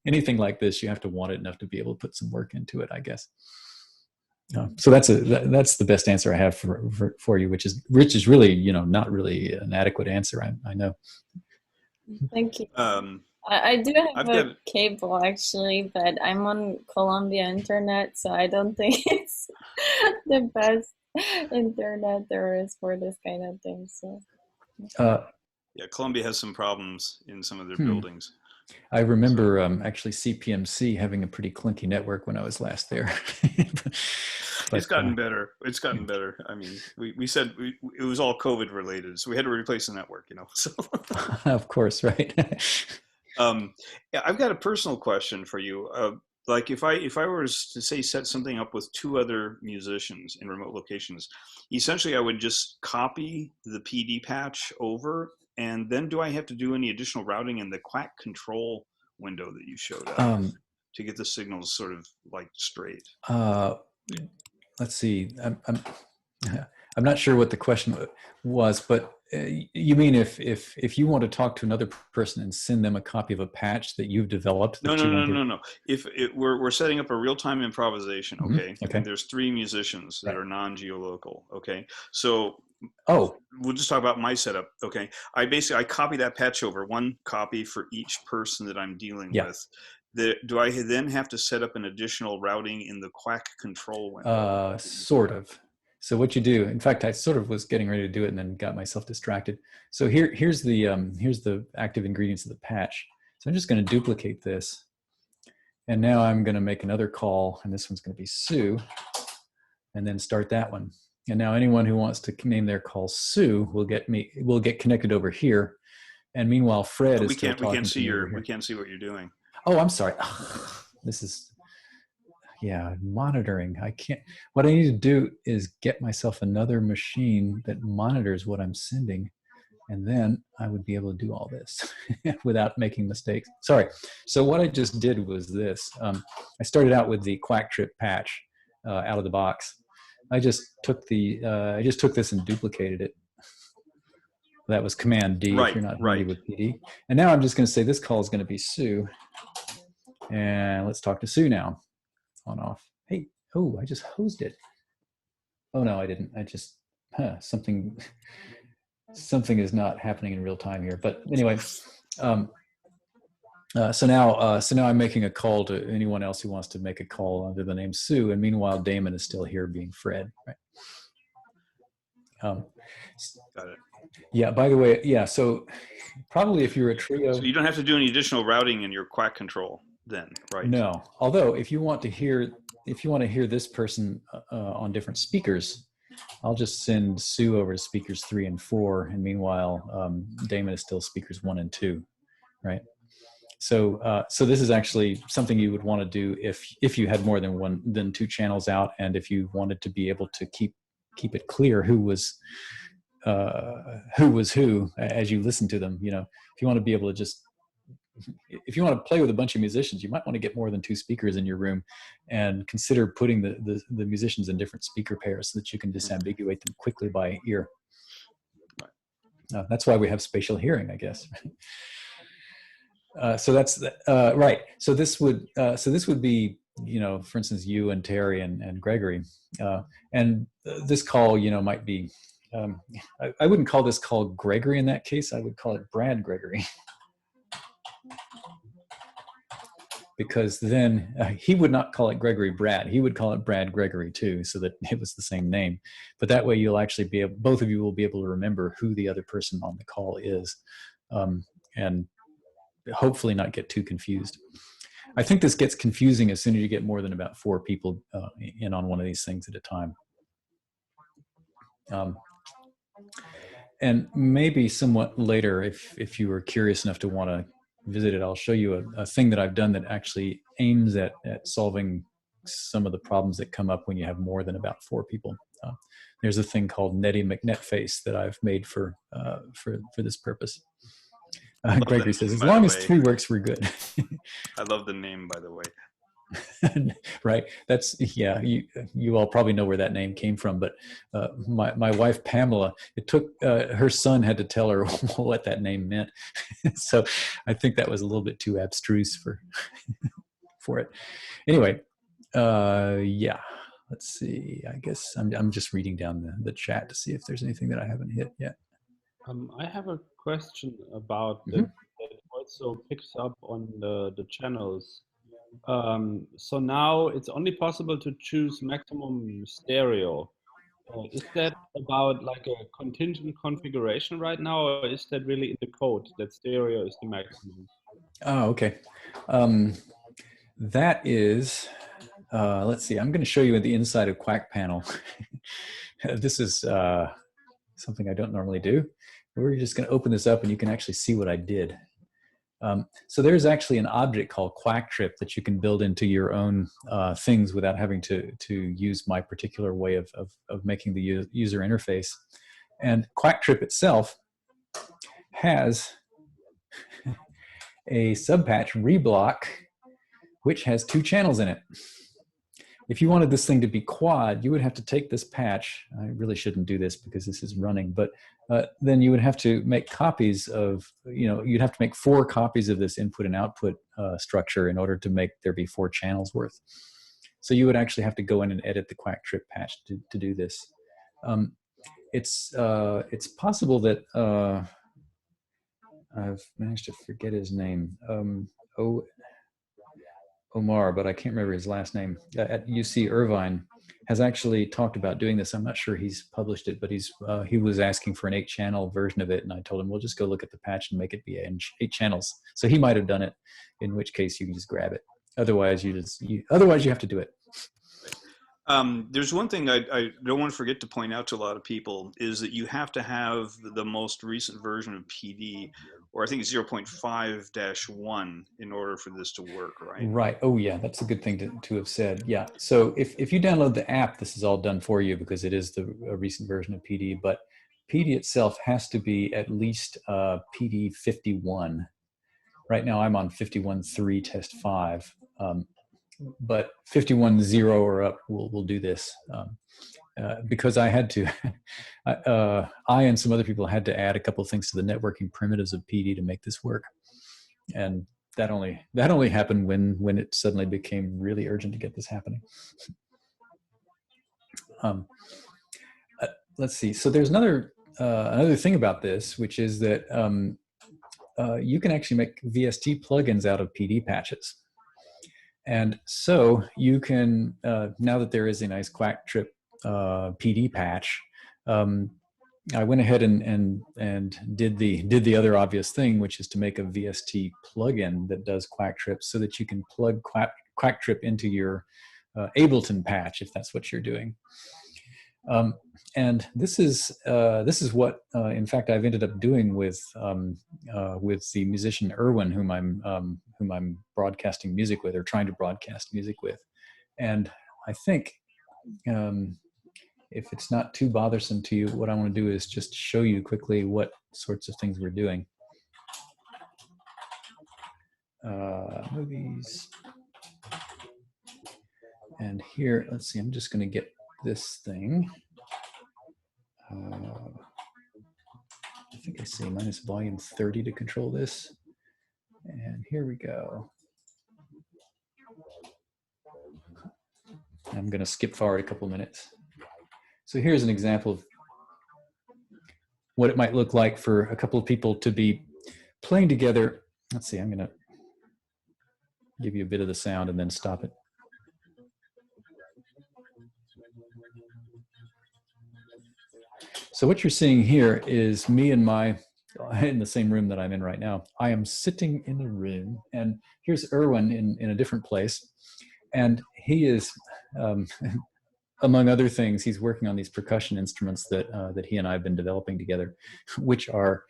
Anything like this, you have to want it enough to be able to put some work into it, I guess. So that's the best answer I have for you, which is really not really an adequate answer. I know. Thank you. I do have a cable actually, but I'm on Columbia internet, so I don't think it's the best internet there is for this kind of thing. So yeah, Columbia has some problems in some of their buildings. I remember actually CPMC having a pretty clunky network when I was last there. But, it's gotten better. It's gotten better. I mean, we said it was all COVID related, so we had to replace the network, So. Of course, right. Yeah, I've got a personal question for you. Like if I were to say set something up with two other musicians in remote locations, essentially I would just copy the PD patch over, and then do I have to do any additional routing in the Quack control window that you showed up to get the signals sort of like straight? Let's see. I'm not sure what the question was, but you mean if you want to talk to another person and send them a copy of a patch that you've developed? No. If we're setting up a real-time improvisation, okay? Mm-hmm. Okay. And there's three musicians that are non-geolocal, okay? So we'll just talk about my setup, okay? I copy that patch over, one copy for each person that I'm dealing with. Do I then have to set up an additional routing in the Quack control window? Sort of. So what you do, in fact, I sort of was getting ready to do it and then got myself distracted. So here's the active ingredients of the patch. So I'm just going to duplicate this. And now I'm going to make another call, and this one's going to be Sue, and then start that one. And now anyone who wants to name their call Sue will get connected over here. And meanwhile, Fred is still talking to me. We can't see what you're doing. Oh, I'm sorry. This is, monitoring. I can't. What I need to do is get myself another machine that monitors what I'm sending, and then I would be able to do all this without making mistakes. Sorry. So what I just did was this. I started out with the Quacktrip patch out of the box. I just took this and duplicated it. That was Command D if you're not familiar with PD. And now I'm just going to say this call is going to be Sue. And let's talk to Sue now. On off. Hey, I just hosed it. Oh no, I didn't. I just something is not happening in real time here. But anyway, so now I'm making a call to anyone else who wants to make a call under the name Sue. And meanwhile, Damon is still here being Fred. Right. Got it. Yeah, by the way, so probably if you're a trio. So you don't have to do any additional routing in your Quack control then, right? No. Although if you want to hear this person on different speakers, I'll just send Sue over to speakers 3 and 4, and meanwhile, Damon is still speakers 1 and 2, right? So this is actually something you would want to do if you had more than 2 channels out, and if you wanted to be able to keep it clear who was who as you listen to them. If you want to be able to if you want to play with a bunch of musicians, you might want to get more than 2 speakers in your room, and consider putting the musicians in different speaker pairs so that you can disambiguate them quickly by ear. That's why we have spatial hearing, I guess. So that's right. So this would be, for instance, you and Terry and Gregory, and this call, might be. I wouldn't call this call Gregory in that case. I would call it Brad Gregory. Because then he would not call it Gregory Brad. He would call it Brad Gregory too, so that it was the same name. But that way you'll actually both of you will be able to remember who the other person on the call is. And hopefully not get too confused. I think this gets confusing as soon as you get more than about 4 people in on one of these things at a time. And maybe somewhat later, if you were curious enough to want to visit it, I'll show you a thing that I've done that actually aims at solving some of the problems that come up when you have more than about 4 people. There's a thing called Netty McNetface that I've made for this purpose. Gregory says, as long as 3 works, we're good. I love the name, by the way. Right. That's, yeah, you all probably know where that name came from, but my wife, Pamela, it took, her son had to tell her what that name meant. So I think that was a little bit too abstruse for it. Anyway, yeah, let's see. I guess I'm just reading down the chat to see if there's anything that I haven't hit yet. I have a question about that also picks up on the channels. So now it's only possible to choose maximum stereo. Is that about like a contingent configuration right now, or is that really in the code that stereo is the maximum? Oh, okay. That is, let's see, I'm going to show you the inside of Quack Panel. This is something I don't normally do. We're just going to open this up and you can actually see what I did. So there's actually an object called Quacktrip that you can build into your own things without having to use my particular way of making the user interface. And Quacktrip itself has a subpatch reblock, which has 2 channels in it. If you wanted this thing to be quad, you would have to take this patch. I really shouldn't do this because this is running, but then you would have to make copies of, you'd have to make 4 copies of this input and output structure in order to make there be 4 channels worth. So you would actually have to go in and edit the Quacktrip patch to do this. It's possible that I've managed to forget his name. Omar, but I can't remember his last name, at UC Irvine, has actually talked about doing this. I'm not sure he's published it, but he was asking for an 8-channel version of it, and I told him, well, just go look at the patch and make it be 8 channels. So he might have done it, in which case you can just grab it. Otherwise, you have to do it. There's one thing I don't want to forget to point out to a lot of people is that you have to have the most recent version of PD, or I think it's 0.5-1 in order for this to work, right? Right. Oh, yeah, that's a good thing to have said. Yeah. So if you download the app, this is all done for you because it is the recent version of PD, but PD itself has to be at least PD 51. Right now I'm on 51.3 test 5. But 51.0 or up will do this because I had to, I and some other people had to add a couple of things to the networking primitives of PD to make this work, and that only happened when it suddenly became really urgent to get this happening. Let's see. So there's another thing about this, which is that you can actually make VST plugins out of PD patches. And so you can, now that there is a nice Quacktrip PD patch, I went ahead and did the other obvious thing, which is to make a VST plugin that does Quacktrip so that you can plug Quacktrip into your Ableton patch if that's what you're doing. And this is what, in fact, I've ended up doing with the musician Erwin, whom I'm broadcasting music with, or trying to broadcast music with. And I think if it's not too bothersome to you, what I want to do is just show you quickly what sorts of things we're doing. Movies. And here, let's see, I'm just going to get this thing. I think I say minus volume 30 to control this. And here we go. I'm going to skip forward a couple minutes. So here's an example of what it might look like for a couple of people to be playing together. Let's see, I'm going to give you a bit of the sound and then stop it. So what you're seeing here is me and my in the same room that I'm in right now. I am sitting in a room, and here's Erwin in a different place. And he is, among other things, he's working on these percussion instruments that he and I have been developing together, which are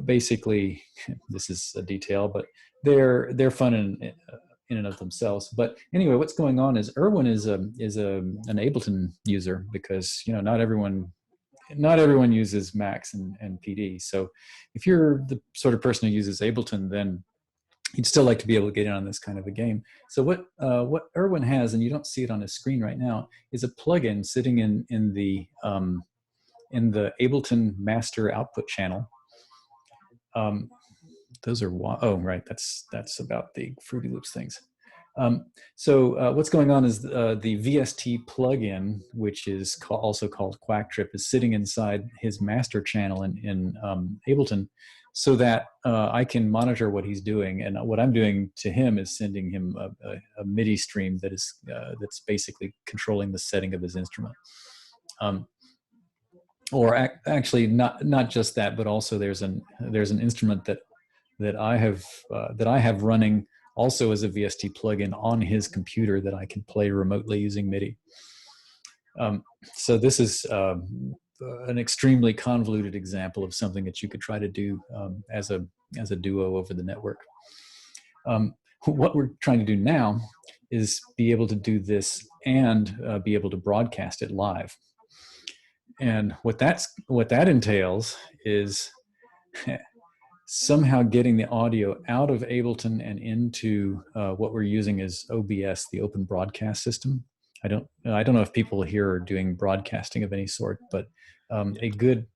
basically, this is a detail, but they're fun in and of themselves. But anyway, what's going on is Erwin is an Ableton user, because not everyone uses Macs and PD. So if you're the sort of person who uses Ableton, then you'd still like to be able to get in on this kind of a game. So what Erwin has, and you don't see it on his screen right now, is a plugin sitting in the Ableton master output channel. Those are, oh, right, that's about the Fruity Loops things. So what's going on is the VST plugin, which is also called Quacktrip, is sitting inside his master channel in Ableton, so that I can monitor what he's doing. And what I'm doing to him is sending him a MIDI stream that is that's basically controlling the setting of his instrument. Or actually, not just that, but also there's an instrument that I have running also as a VST plugin on his computer that I can play remotely using MIDI. So this is an extremely convoluted example of something that you could try to do as a duo over the network. What we're trying to do now is be able to do this and be able to broadcast it live. And what that entails is somehow getting the audio out of Ableton and into what we're using as OBS, the Open Broadcast System. I don't know if people here are doing broadcasting of any sort, but a good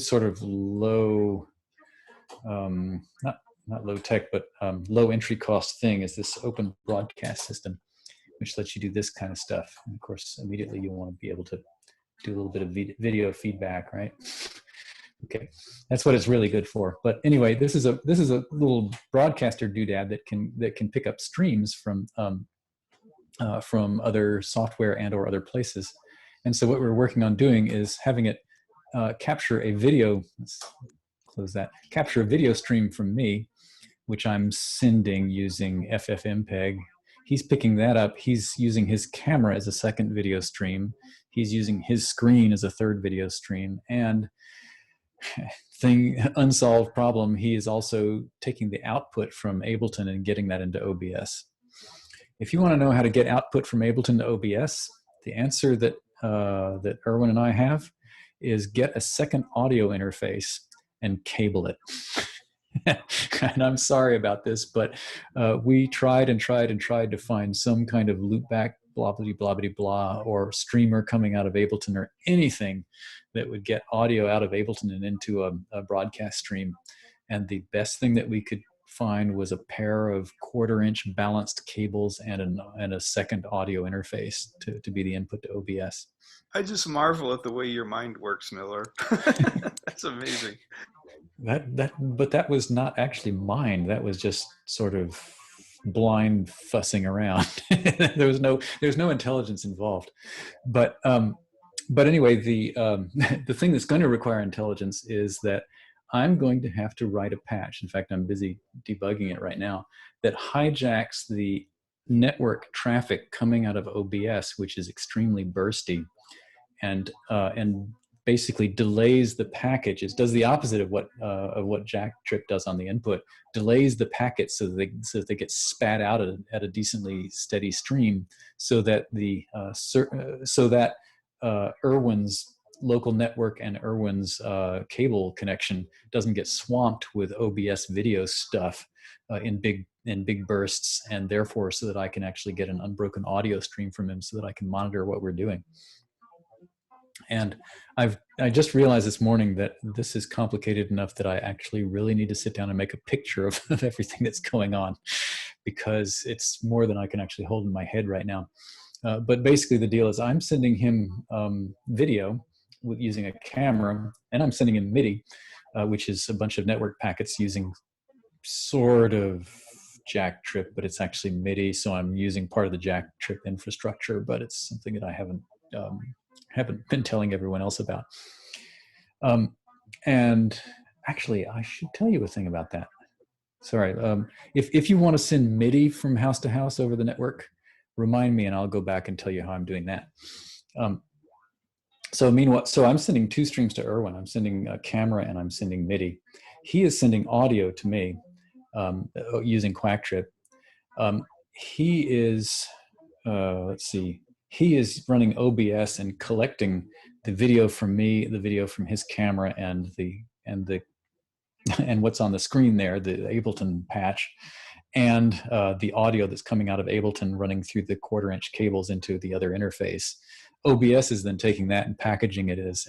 sort of low, not low tech, but low entry cost thing is this Open Broadcast System, which lets you do this kind of stuff. And of course, immediately you want to be able to do a little bit of video feedback, right? Okay, that's what it's really good for. But anyway, this is a little broadcaster doodad that can pick up streams from other software and or other places. And so what we're working on doing is having it capture a video. Let's close that. Capture a video stream from me, which I'm sending using FFmpeg. He's picking that up. He's using his camera as a second video stream. He's using his screen as a third video stream. And unsolved problem, he is also taking the output from Ableton and getting that into OBS. If you want to know how to get output from Ableton to OBS, the answer that Erwin and I have is get a second audio interface and cable it. And I'm sorry about this, but we tried to find some kind of loopback blah blah blah blah blah or streamer coming out of Ableton or anything that would get audio out of Ableton and into a broadcast stream. And the best thing that we could find was a pair of 1/4-inch balanced cables and a second audio interface to be the input to OBS. I just marvel at the way your mind works, Miller. That's amazing. But that was not actually mine. That was just sort of blind fussing around. There's no intelligence involved. But anyway, the thing that's going to require intelligence is that I'm going to have to write a patch. In fact, I'm busy debugging it right now, that hijacks the network traffic coming out of OBS, which is extremely bursty, and basically delays the package. It does the opposite of what Quaxtrip does on the input. Delays the packets so that they get spat out at a decently steady stream, so that Erwin's local network and Erwin's cable connection doesn't get swamped with OBS video stuff in big bursts, and therefore so that I can actually get an unbroken audio stream from him so that I can monitor what we're doing. And I just realized this morning that this is complicated enough that I actually really need to sit down and make a picture of everything that's going on, because it's more than I can actually hold in my head right now. But basically the deal is I'm sending him video using a camera, and I'm sending him MIDI, which is a bunch of network packets using sort of Quaxtrip, but it's actually MIDI. So I'm using part of the Quaxtrip infrastructure, but it's something that I haven't been telling everyone else about. And Actually, I should tell you a thing about that. Sorry. If you want to send MIDI from house to house over the network, remind me and I'll go back and tell you how I'm doing that. So meanwhile, so I'm sending 2 streams to Erwin. I'm sending a camera and I'm sending MIDI. He is sending audio to me using Quacktrip. He is, let's see, he is running OBS and collecting the video from me, the video from his camera, and what's on the screen there, the Ableton patch, and the audio that's coming out of Ableton running through the 1/4-inch cables into the other interface. OBS is then taking that and packaging it as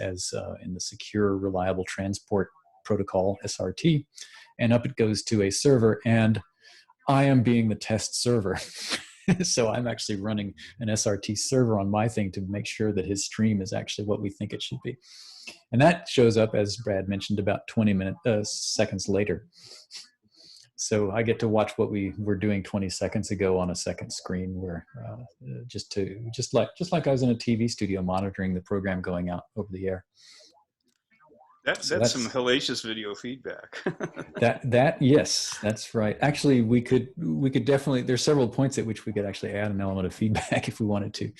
in the secure, reliable transport protocol, SRT, and up it goes to a server, and I am being the test server. So I'm actually running an SRT server on my thing to make sure that his stream is actually what we think it should be. And that shows up, as Brad mentioned, about 20 seconds later. So I get to watch what we were doing 20 seconds ago on a second screen, where just like I was in a TV studio monitoring the program going out over the air. That's some hellacious video feedback. Yes, that's right. Actually, we could definitely. There's several points at which we could actually add an element of feedback if we wanted to.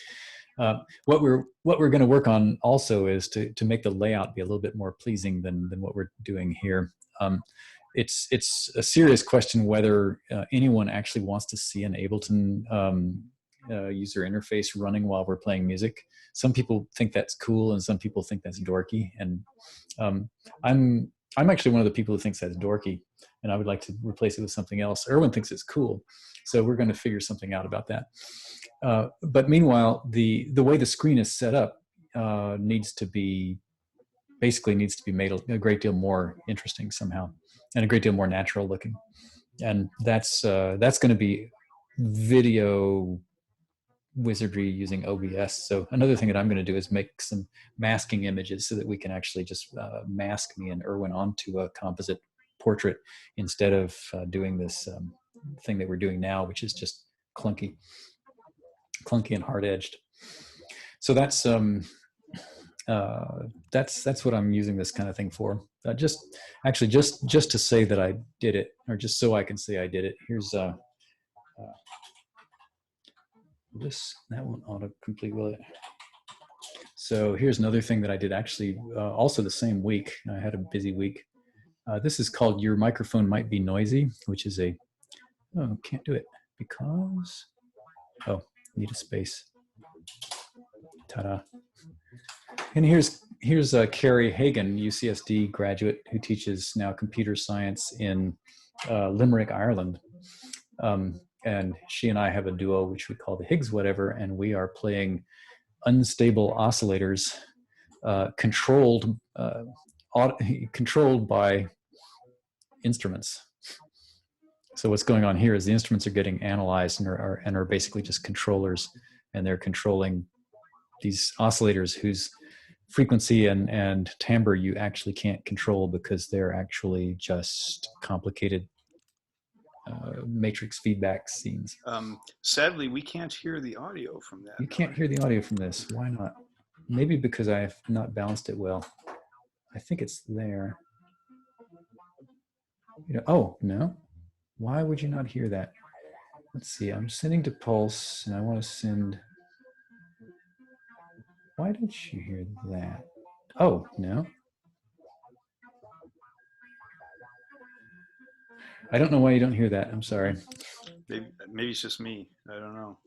What we're going to work on also is to make the layout be a little bit more pleasing than what we're doing here. It's a serious question whether anyone actually wants to see an Ableton user interface running while we're playing music. Some people think that's cool, and some people think that's dorky. And I'm actually one of the people who thinks that's dorky, and I would like to replace it with something else. Erwin thinks it's cool, so we're going to figure something out about that. But meanwhile, the way the screen is set up needs to be made a great deal more interesting somehow, and a great deal more natural looking. And that's going to be video wizardry using OBS. So another thing that I'm going to do is make some masking images so that we can actually just mask me and Erwin onto a composite portrait instead of doing this thing that we're doing now, which is just clunky and hard-edged. So that's what I'm using this kind of thing for. Just to say that I did it, or just so I can say I did it. Here's that one autocomplete, will it? So here's another thing that I did actually also the same week. I had a busy week. This is called Your Microphone Might Be Noisy, which is can't do it because, need a space. Ta-da. And here's Carrie Hagan, UCSD graduate who teaches now computer science in Limerick, Ireland. And she and I have a duo which we call the Higgs whatever, and we are playing unstable oscillators controlled by instruments. So what's going on here is the instruments are getting analyzed and are basically just controllers, and they're controlling these oscillators whose frequency and timbre you actually can't control because they're actually just complicated matrix feedback scenes. Sadly, we can't hear the audio from that. You can't hear the audio from this. Why not? Maybe because I have not balanced it well. I think it's there. Oh, no. Why would you not hear that? Let's see. I'm sending to Pulse, and I want to send. Why did you hear that? Oh, no. I don't know why you don't hear that. I'm sorry. Maybe it's just me. I don't know.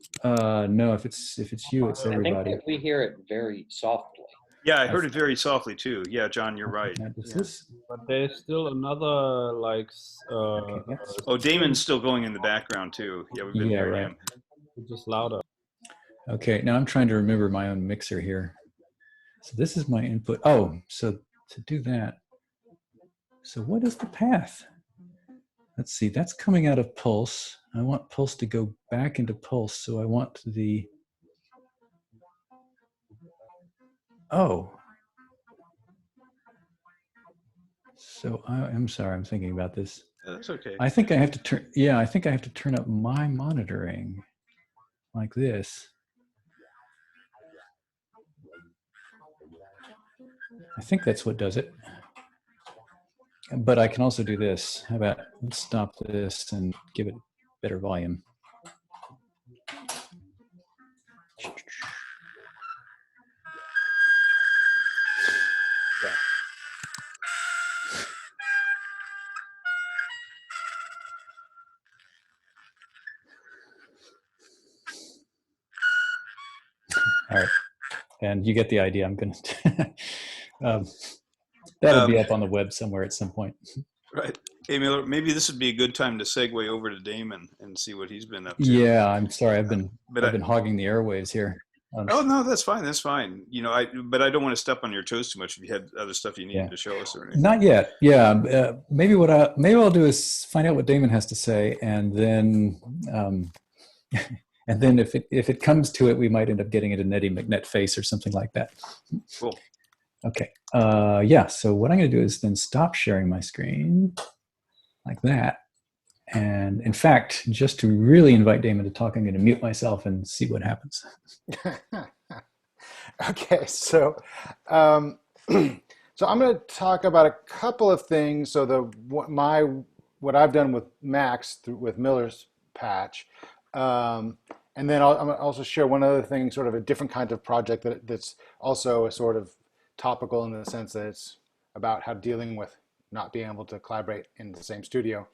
No, if it's you, it's everybody. I think that we hear it very softly. Yeah, I heard it very softly too. Yeah, John, you're right. But there's still another Damon's still going in the background too. Yeah, we've been hearing him. Just louder. Okay, now I'm trying to remember my own mixer here. So this is my input. Oh, so to do that. So what is the path? Let's see, that's coming out of Pulse. I want Pulse to go back into Pulse, so I want the, so I'm sorry, I'm thinking about this. That's okay. I think I have to turn up my monitoring like this. I think that's what does it. But I can also do this. How about let's stop this and give it better volume. All right, and you get the idea. I'm going to, that'll be up on the web somewhere at some point. Right. Hey, Miller, maybe this would be a good time to segue over to Damon and see what he's been up to. Yeah, I'm sorry. I've been But been hogging the airwaves here. Oh no, that's fine. That's fine. You know, but I don't want to step on your toes too much. If you had other stuff you needed to show us or anything. Not yet. Yeah, maybe maybe I'll do is find out what Damon has to say, and then if it comes to it, we might end up getting into Nettie McNet face or something like that. Cool. Okay. Yeah. So what I'm going to do is then stop sharing my screen like that. And in fact, just to really invite Damon to talk, I'm going to mute myself and see what happens. Okay, so so I'm going to talk about a couple of things. So what I've done with Max with Miller's patch, and then I'm going to also share one other thing, sort of a different kind of project that's also a sort of topical in the sense that it's about how dealing with not being able to collaborate in the same studio.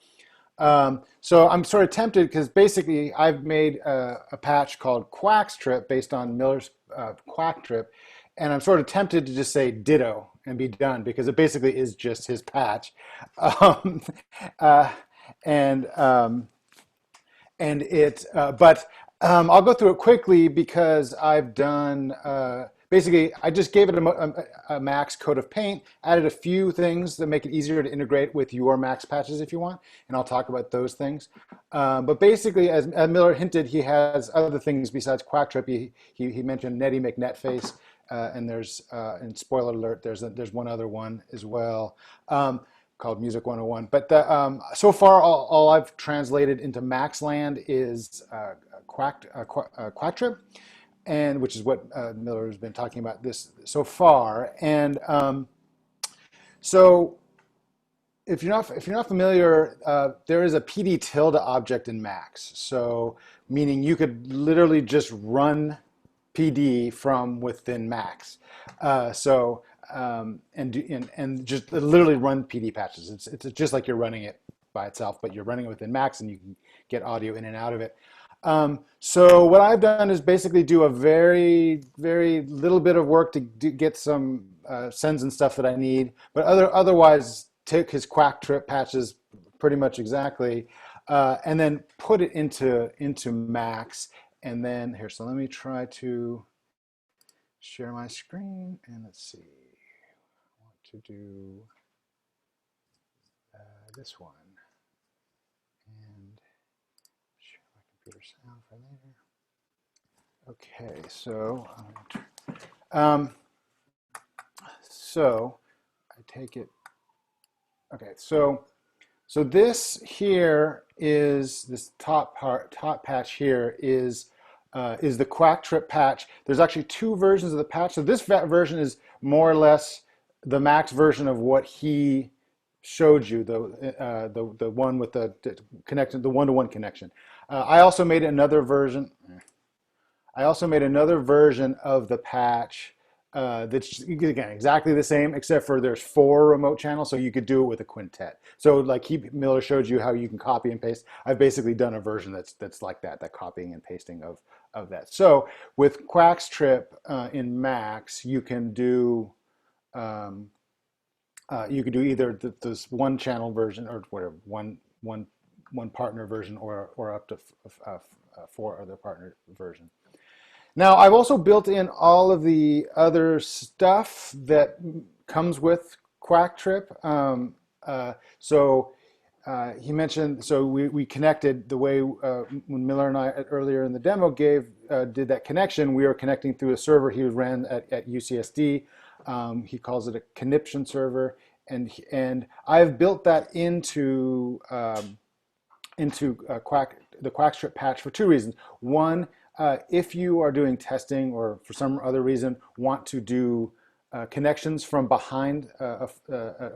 So I'm sort of tempted because basically I've made a patch called Quaxtrip based on Miller's Quacktrip, and I'm sort of tempted to just say ditto and be done because it basically is just his patch. But I'll go through it quickly because I've done basically, I just gave it a Max coat of paint, added a few things that make it easier to integrate with your Max patches if you want, and I'll talk about those things. But basically, as Miller hinted, he has other things besides Quacktrip. He mentioned Nettie McNetface, and there's, and spoiler alert, there's one other one as well called Music 101. But so far, all I've translated into Max land is Quacktrip, and which is what Miller has been talking about this so far. And so if you're not familiar, there is a PD tilde object in Max. So meaning you could literally just run PD from within Max. And just literally run PD patches. It's just like you're running it by itself, but you're running it within Max, and you can get audio in and out of it. So what I've done is basically do a very, very little bit of work to get some sends and stuff that I need, but otherwise take his Quacktrip patches pretty much exactly, and then put it into Max. And then here, so let me try to share my screen, and let's see. I want to do this one. And computer sound for there. Okay, so so I take it. Okay, so this here is this top patch here is the Quacktrip patch. There's actually two versions of the patch. So this version is more or less the Max version of what he showed you, the one with the connection, the one-to-one connection. I also made another version. of the patch that's again exactly the same, except for there's 4 remote channels, so you could do it with a quintet. So like Miller showed you how you can copy and paste. I've basically done a version that's like that copying and pasting of that. So with Quaxtrip in Max, you can do either this one channel version or whatever, one partner version, or up to 4 other partner version. Now I've also built in all of the other stuff that comes with Quacktrip. He mentioned, so we connected the way when Miller and I earlier in the demo did that connection. We were connecting through a server he ran at UCSD. He calls it a conniption server, and I've built that into the Quackstrip patch for 2 reasons. One, if you are doing testing or for some other reason want to do connections from behind a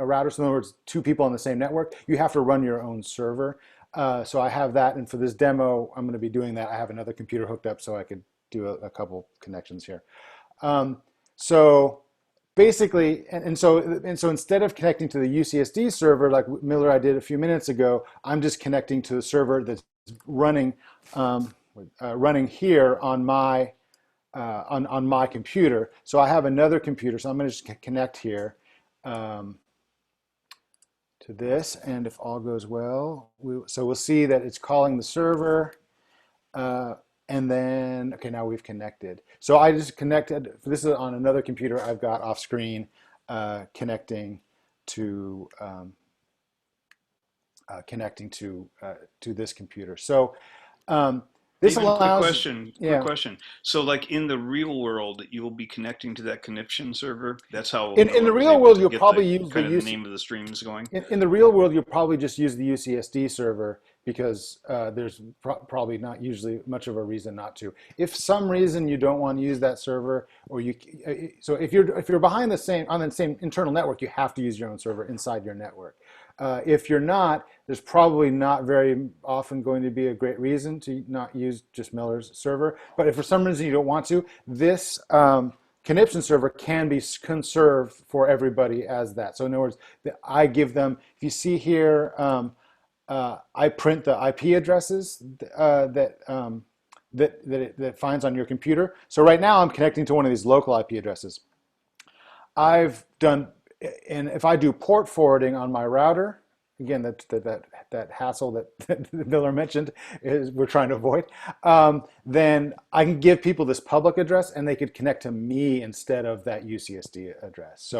router. So in other words, two people on the same network, you have to run your own server. So I have that, and for this demo, I'm going to be doing that. I have another computer hooked up so I could do a couple connections here. So basically, and so instead of connecting to the UCSD server like Miller I did a few minutes ago, I'm just connecting to the server that's running running here on my computer. So I have another computer, so I'm going to just connect here to this, and if all goes well, so we'll see that it's calling the server, and then, okay, now we've connected. So I just connected, this is on another computer I've got off screen, connecting to this computer. So this Even allows, quick question. So like in the real world, you will be connecting to that conniption server. That's how in the Miller was real able world, to you'll get probably the use kind the of name of the streams going. in the real world, you'll probably just use the UCSD server because there's probably not usually much of a reason not to. If some reason you don't want to use that server, or so if you're behind on the same internal network, you have to use your own server inside your network. If you're not, there's probably not very often going to be a great reason to not use just Miller's server. But if for some reason you don't want to, this conniption server can be conserved for everybody as that. So in other words, I give them, if you see here, I print the IP addresses that it finds on your computer. So right now I'm connecting to one of these local IP addresses. I've done, and if I do port forwarding on my router, again, that hassle that Miller mentioned is we're trying to avoid, then I can give people this public address and they could connect to me instead of that UCSD address.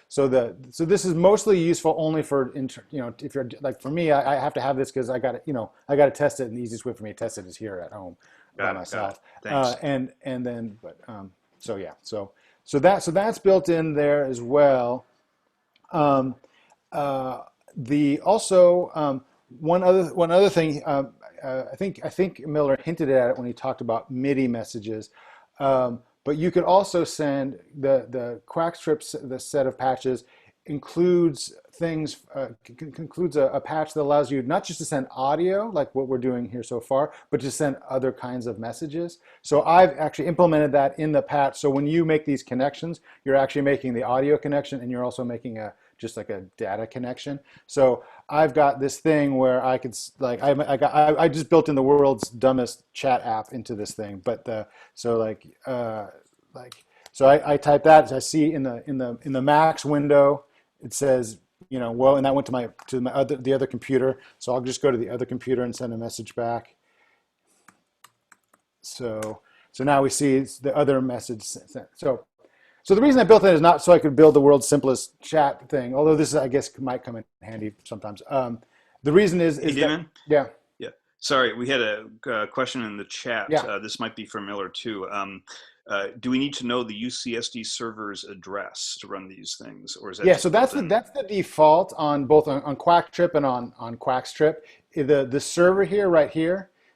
So this is mostly useful only for, if you're like, for me, I have to have this because I got to test it, and the easiest way for me to test it is here at home by myself. Thanks. So that's built in there as well. One other thing, I think Miller hinted at it when he talked about MIDI messages, but you could also send the Quaxtrip, the set of patches includes things, concludes a patch that allows you not just to send audio like what we're doing here so far, but to send other kinds of messages. So I've actually implemented that in the patch. So when you make these connections, you're actually making the audio connection, and you're also making just like a data connection. So I've got this thing where I could, like, I just built in the world's dumbest chat app into this thing. But so I type that. I see in the Max window, it says, well, and that went to the other computer. So I'll just go to the other computer and send a message back. So now we see the other message sent. So the reason I built it is not so I could build the world's simplest chat thing, although this, I guess, might come in handy sometimes. The reason is Damon? Yeah. Sorry, we had a question in the chat. Yeah. This might be for Miller too. Do we need to know the UCSD server's address to run these things, or is that So that's the default on both on Quacktrip and on Quaxtrip. The server here,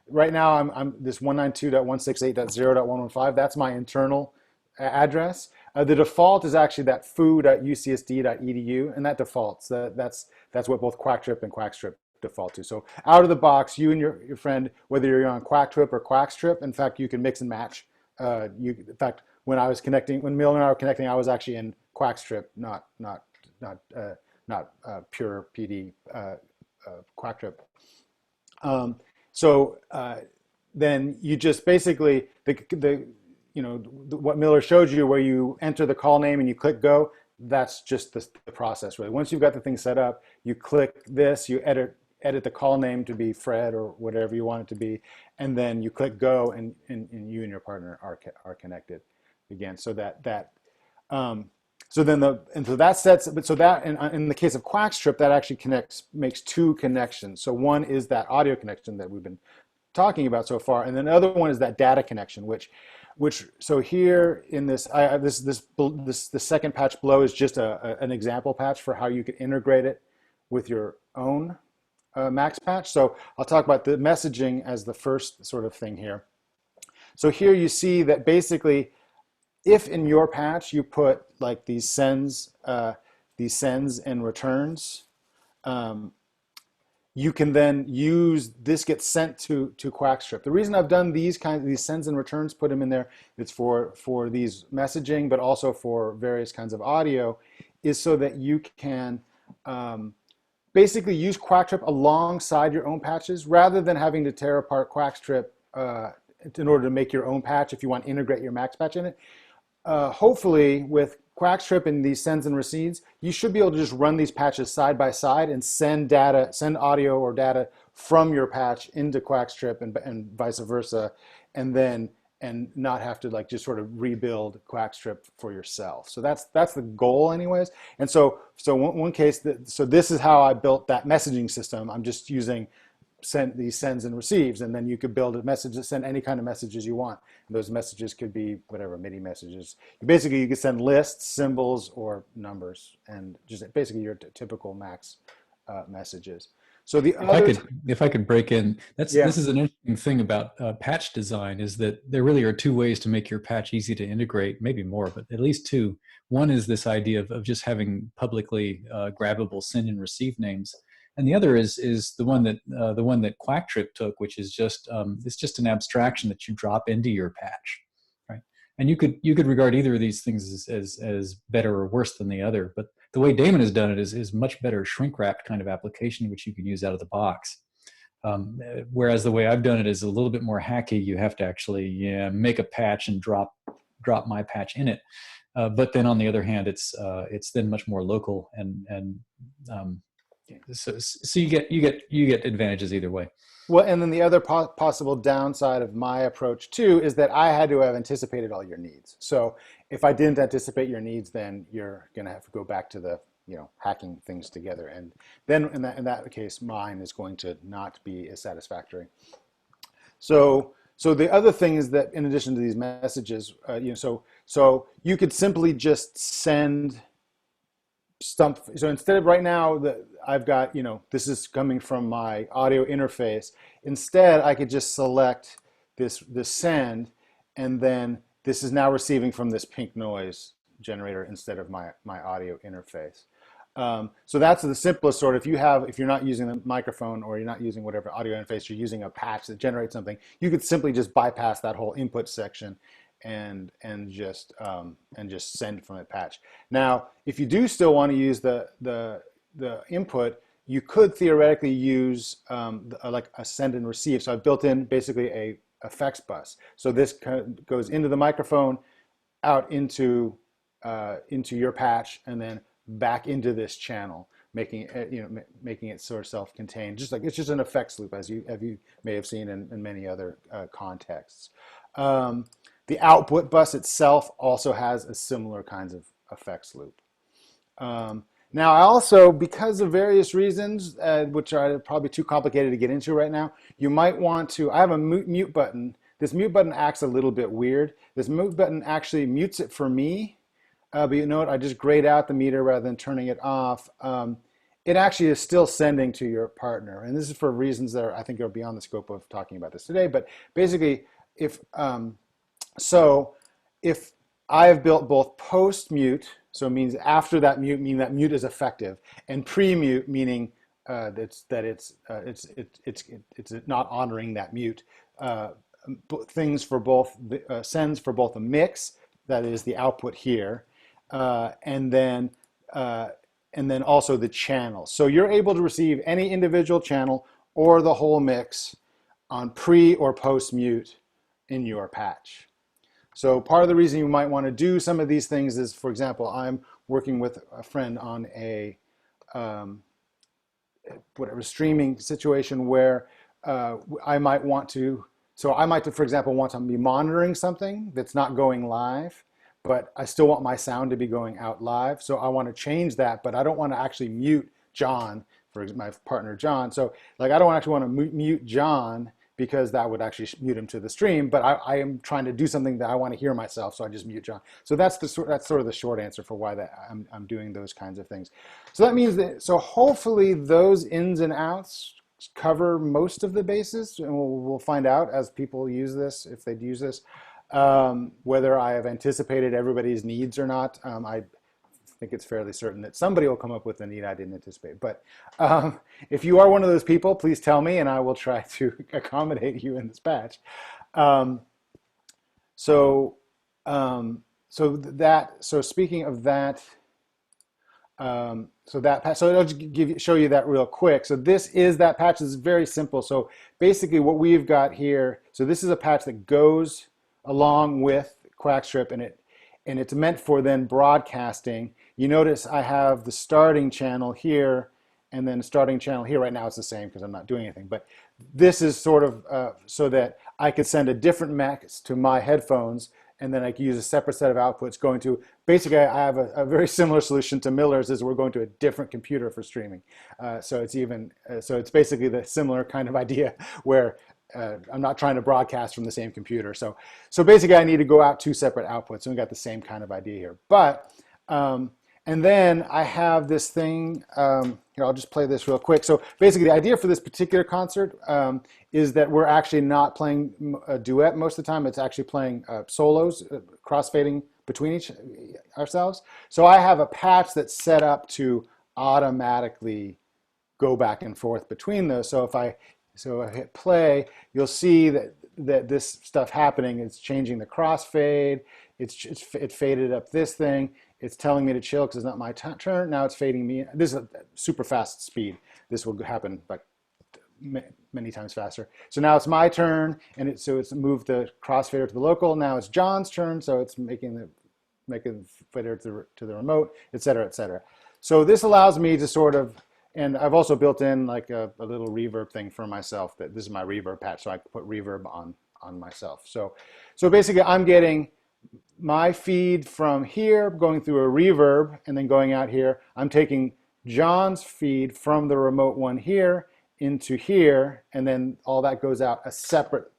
right now I'm this 192.168.0.115. That's my internal address. The default is actually that foo.ucsd.edu, and that defaults. That's what both Quacktrip and Quaxtrip default to. So out of the box, you and your friend, whether you're on Quacktrip or Quaxtrip, in fact, you can mix and match. In fact, when Miller and I were connecting, I was actually in Quaxtrip, not pure PD Quacktrip. Then you just basically what Miller showed you, where you enter the call name and you click go. That's just the process, really. Once you've got the thing set up, you click this, you edit the call name to be Fred or whatever you want it to be, and then you click go, and you and your partner are connected again. So in the case of Quaxtrip, that actually makes two connections. So one is that audio connection that we've been talking about so far, and then the other one is that data connection, which so here in this, the second patch below is just an example patch for how you could integrate it with your own Max patch. So I'll talk about the messaging as the first sort of thing here. So here you see that basically if in your patch you put like these sends and returns, you can then use this gets sent to Quaxtrip. The reason I've done these sends and returns, put them in there, it's for these messaging, but also for various kinds of audio, is so that you can basically use Quacktrip alongside your own patches rather than having to tear apart Quaxtrip in order to make your own patch if you want to integrate your Max patch in it. Hopefully with Quacktrip and these sends and receives, you should be able to just run these patches side by side and send audio or data from your patch into Quacktrip and vice versa, and not have to like just sort of rebuild Quacktrip for yourself. So that's the goal anyways. And so one case so this is how I built that messaging system. I'm just using these sends and receives, and then you could build a message that send any kind of messages you want. And those messages could be whatever, MIDI messages. Basically, you could send lists, symbols, or numbers, and just basically your typical Max messages. So if I could break in, this is an interesting thing about patch design, is that there really are two ways to make your patch easy to integrate, maybe more, but at least two. One is this idea of just having publicly grabbable send and receive names. And the other is the one that Quacktrip took, which is just it's just an abstraction that you drop into your patch, right? And you could regard either of these things as better or worse than the other. But the way Damon has done it is much better shrink wrapped kind of application, which you can use out of the box. Whereas the way I've done it is a little bit more hacky. You have to actually make a patch and drop my patch in it. But then on the other hand, it's then much more local and so you get advantages either way. Well, and then the other possible downside of my approach too is that I had to have anticipated all your needs. So if I didn't anticipate your needs, then you're going to have to go back to the hacking things together, and then in that case, mine is going to not be as satisfactory. So the other thing is that in addition to these messages, so you could simply just send stuff. So instead of right now that I've got, this is coming from my audio interface. Instead, I could just select this send, and then this is now receiving from this pink noise generator instead of my audio interface. So that's the simplest sort. If you're not using the microphone or you're not using whatever audio interface, you're using a patch that generates something, you could simply just bypass that whole input section and just send from a patch. Now, if you do still want to use the input, you could theoretically use like a send and receive. So I've built in basically a effects bus. So this goes into the microphone, out into your patch, and then back into this channel, making it sort of self-contained. Just like it's just an effects loop, as you may have seen in many other contexts. The output bus itself also has a similar kinds of effects loop. Now, I also, because of various reasons, which are probably too complicated to get into right now, you might want to, I have a mute button. This mute button acts a little bit weird. This mute button actually mutes it for me, but you know what, I just grayed out the meter rather than turning it off. It actually is still sending to your partner. And this is for reasons that I think are beyond the scope of talking about this today. But basically, if I have built both post-mute, so it means after that mute, meaning that mute is effective, and pre-mute, meaning it's not honoring that mute. Things for both sends for both a mix, that is the output here, and then also the channel. So you're able to receive any individual channel or the whole mix on pre or post-mute in your patch. So part of the reason you might want to do some of these things is, for example, I'm working with a friend on a streaming situation where I might want to, for example, want to be monitoring something that's not going live, but I still want my sound to be going out live. So I want to change that, but I don't want to actually mute John, for my partner John. So like I don't actually want to mute John, because that would actually mute him to the stream, but I am trying to do something that I want to hear myself, so I just mute John. So that's sort of the short answer for why I'm doing those kinds of things. So that means that, so hopefully those ins and outs cover most of the bases, and we'll find out as people use this, if they'd use this. Whether I have anticipated everybody's needs or not, I think it's fairly certain that somebody will come up with a need I didn't anticipate. But if you are one of those people, please tell me, and I will try to accommodate you in this patch. Um, so, so speaking of that, so I'll just show you that real quick. So this is that patch. This is very simple. So basically, what we've got here. So this is a patch that goes along with Quaxtrip, and it's meant for then broadcasting. You notice I have the starting channel here, and then the starting channel here. Right now it's the same because I'm not doing anything. But this is sort of so that I could send a different mix to my headphones, and then I can use a separate set of outputs going to, basically I have a very similar solution to Miller's, is we're going to a different computer for streaming. So it's basically the similar kind of idea where I'm not trying to broadcast from the same computer. So basically I need to go out two separate outputs, and we got the same kind of idea here. But, and then I have this thing, here, I'll just play this real quick. So basically the idea for this particular concert is that we're actually not playing a duet most of the time. It's actually playing solos, crossfading between ourselves. So I have a patch that's set up to automatically go back and forth between those. So if I hit play, you'll see that this stuff happening. It's changing the crossfade. It faded up this thing. It's telling me to chill because it's not my turn. Now it's fading me. This is a super fast speed. This will happen like many times faster. So now it's my turn, and it's moved the crossfader to the local. Now it's John's turn, so it's making the fader to the remote, et cetera, et cetera. So this allows me to sort of, and I've also built in like a little reverb thing for myself. That this is my reverb patch, so I can put reverb on myself. So basically, I'm getting my feed from here going through a reverb and then going out here. I'm taking John's feed from the remote one here into here, and then all that goes out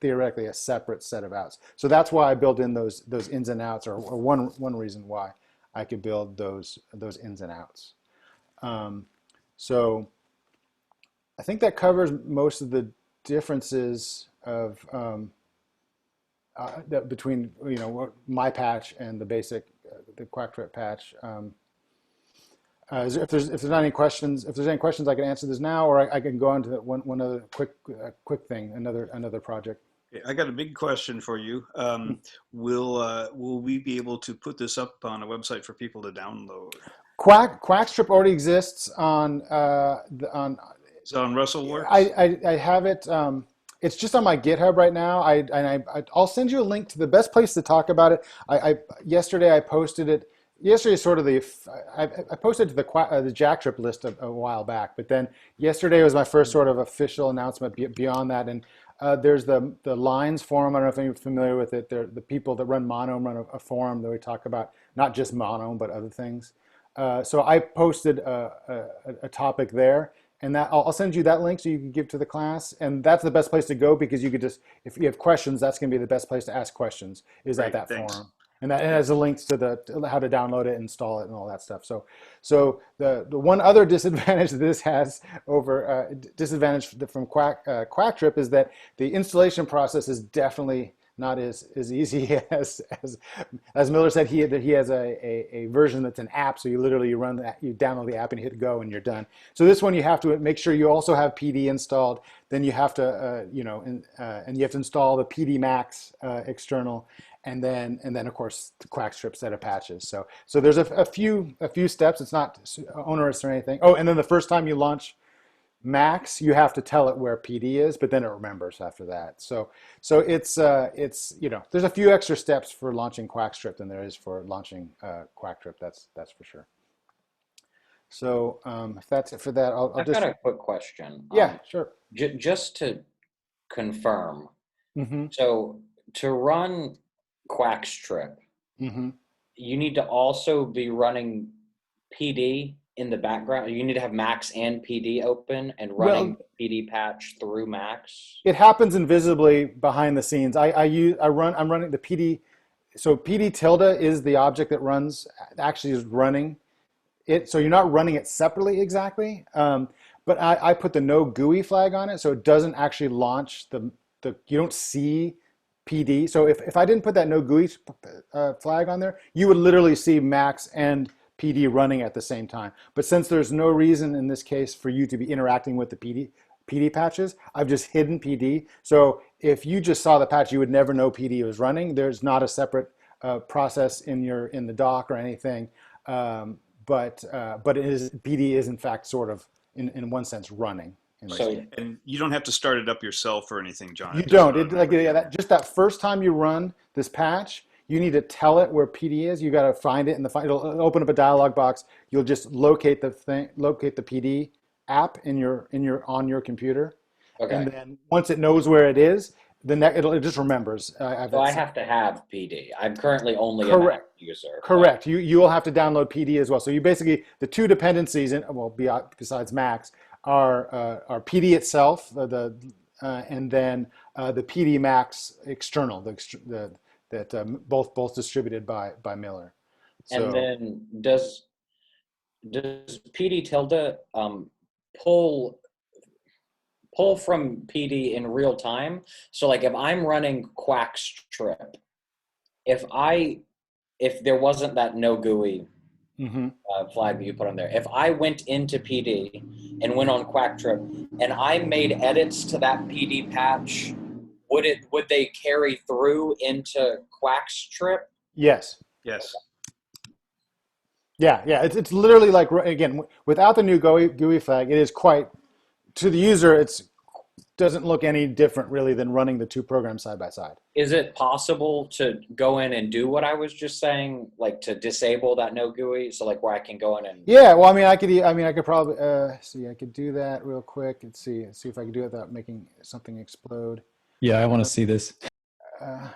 theoretically a separate set of outs. So that's why I built in those ins and outs, or one reason why I could build those ins and outs. So I think that covers most of the differences of between my patch and the basic the Quacktrip patch. If there's not any questions, if there's any questions, I can answer this now, or I can go on to one other quick thing, another project. I got a big question for you. Will we be able to put this up on a website for people to download? Quaxtrip already exists on Is it on WrestleWorks? I have it. It's just on my GitHub right now. I'll send you a link to the best place to talk about it. Yesterday I posted it. Yesterday is sort of I posted to the Quacktrip list a while back, but then yesterday was my first sort of official announcement beyond that. And there's the Lines forum. I don't know if you're familiar with it. The people that run Mono run a forum that we talk about not just Mono but other things. So I posted a topic there, and that I'll send you that link so you can give to the class. And that's the best place to go, because you could just, if you have questions, that's going to be the best place to ask questions, is at that forum. And that has the links to how to download it, install it, and all that stuff. So the one other disadvantage that this has over disadvantage from Quacktrip is that the installation process is definitely not as easy as Miller said. He has a version that's an app, so you download the app and hit go and you're done. So this one you have to make sure you also have PD installed. Then you have to and you have to install the PD Max external, and then of course the Quackstrip set of patches. So there's a few steps. It's not onerous or anything. Oh, and then the first time you launch Max, you have to tell it where PD is, but then it remembers after that. So it's there's a few extra steps for launching Quackstrip than there is for launching Quacktrip. That's for sure. So if that's it for that, I've got a quick question. Yeah, sure. Just to confirm, Mm-hmm. so to run Quaxtrip, Mm-hmm. you need to also be running PD in the background. You need to have Max and PD open and running the PD patch through Max. It happens invisibly behind the scenes. I'm running the PD. So PD tilde is the object that is running it. So you're not running it separately exactly. But I put the no GUI flag on it, so it doesn't actually launch you don't see PD. So if I didn't put that no GUI flag on there, you would literally see max and PD running at the same time. But since there's no reason in this case for you to be interacting with the PD patches, I've just hidden PD. So if you just saw the patch, you would never know PD was running. There's not a separate process in the dock or anything. But PD is in fact sort of in one sense running. So And you don't have to start it up yourself or anything, John. You don't. Just that first time you run this patch, you need to tell it where PD is. You got to find it, and it'll open up a dialog box. You'll just locate the PD app on your computer, okay. and then once it knows where it is, it just remembers. So I have to have PD. I'm currently only a Mac user. Correct. You will have to download PD as well. So you basically, the two dependencies besides Macs are PD itself, and then the PD Max external, both distributed by Miller. So, and then does PD tilde pull from PD in real time? So like if I'm running Quaxtrip, if there wasn't that no GUI flag that you put on there, if I went into PD and went on Quacktrip and I made edits to that PD patch, would they carry through into Quaxtrip? Yes. Yes. Yeah. It's literally like, again, without the new GUI flag, it is quite, to the user, it doesn't look any different really than running the two programs side by side. Is it possible to go in and do what I was just saying, like to disable that no GUI? So like where I can go in and... Yeah, well, I could probably, see, I could do that real quick and see if I can do it without making something explode. Yeah, I want to see this. I'm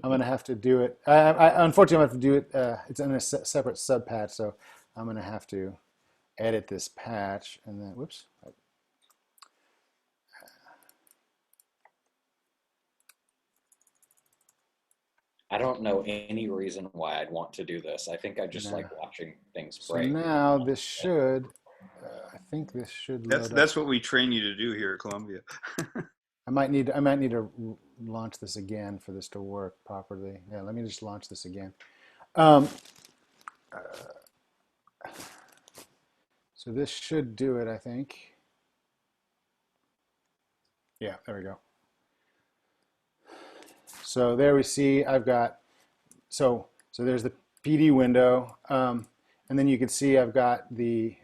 going to have to do it. Unfortunately, I'm going to have to do it. It's in a separate sub patch, so I'm going to have to edit this patch and then, whoops. I don't know any reason why I'd want to do this. I think I just like watching things break. So now this should, I think this should load That's what we train you to do here at Columbia. I might need to launch this again for this to work properly. Yeah, let me just launch this again. So this should do it, I think. Yeah, there we go. So there we see I've got, so there's the PD window, and then you can see I've got the,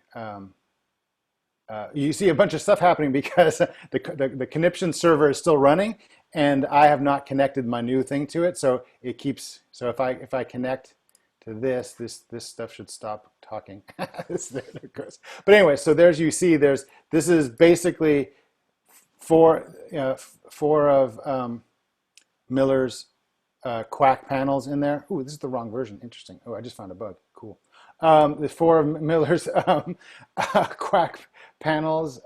you see a bunch of stuff happening because the conniption server is still running, and I have not connected my new thing to it. So it keeps, so if I connect to this stuff should stop talking. There it goes. But anyway, so you see this is basically four of Miller's Quack panels in there. Ooh, this is the wrong version. Interesting. Oh, I just found a bug. Cool. The four of Miller's Quack panels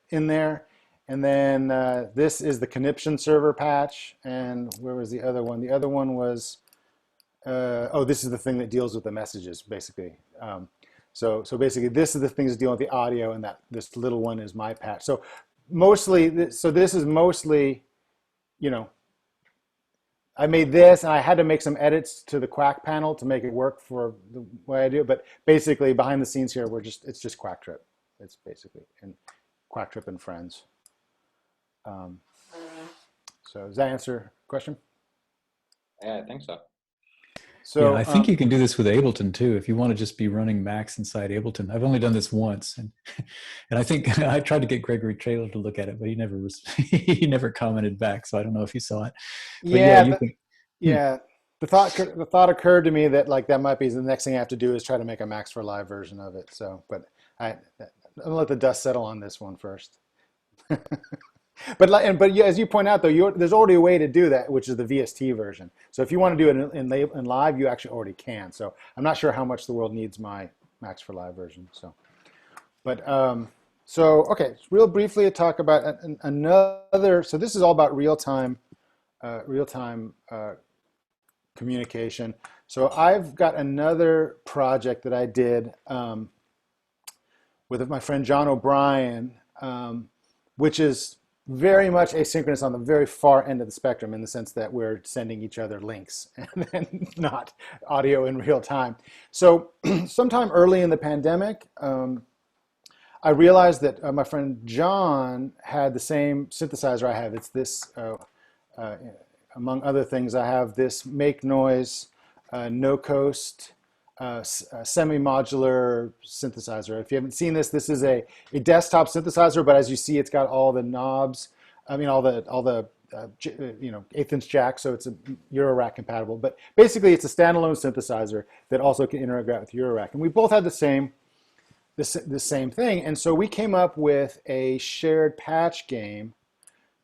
in there. And then this is the conniption server patch. And where was the other one? The other one was, this is the thing that deals with the messages, basically. So basically, this is the thing that's dealing with the audio, and this little one is my patch. So mostly, this is mostly, I made this, and I had to make some edits to the Quack panel to make it work for the way I do it. But basically, behind the scenes here, it's just Quacktrip. It's basically and Quacktrip and friends. So does that answer the question? Yeah, I think so. So yeah, I think you can do this with Ableton too, if you want to just be running Macs inside Ableton. I've only done this once, and I think I tried to get Gregory Traylor to look at it, but he never commented back. So I don't know if he saw it. But yeah, the thought occurred to me that that might be the next thing I have to do is try to make a Macs for Live version of it. So, but I'll let the dust settle on this one first. But as you point out, though, there's already a way to do that, which is the VST version. So if you want to do it in live, you actually already can. So I'm not sure how much the world needs my Macs for Live version. So, but okay, real briefly to talk about another. So this is all about real-time communication. So I've got another project that I did with my friend John O'Brien, which is very much asynchronous on the very far end of the spectrum, in the sense that we're sending each other links and then not audio in real time. So sometime early in the pandemic, I realized that my friend John had the same synthesizer I have. It's this, among other things, I have this Make Noise No Coast semi-modular synthesizer. If you haven't seen this, this is a desktop synthesizer, but as you see, it's got all the knobs. I mean, all the eighth inch jack, so it's a Eurorack compatible. But basically, it's a standalone synthesizer that also can interact with Eurorack. And we both had the same thing, and so we came up with a shared patch game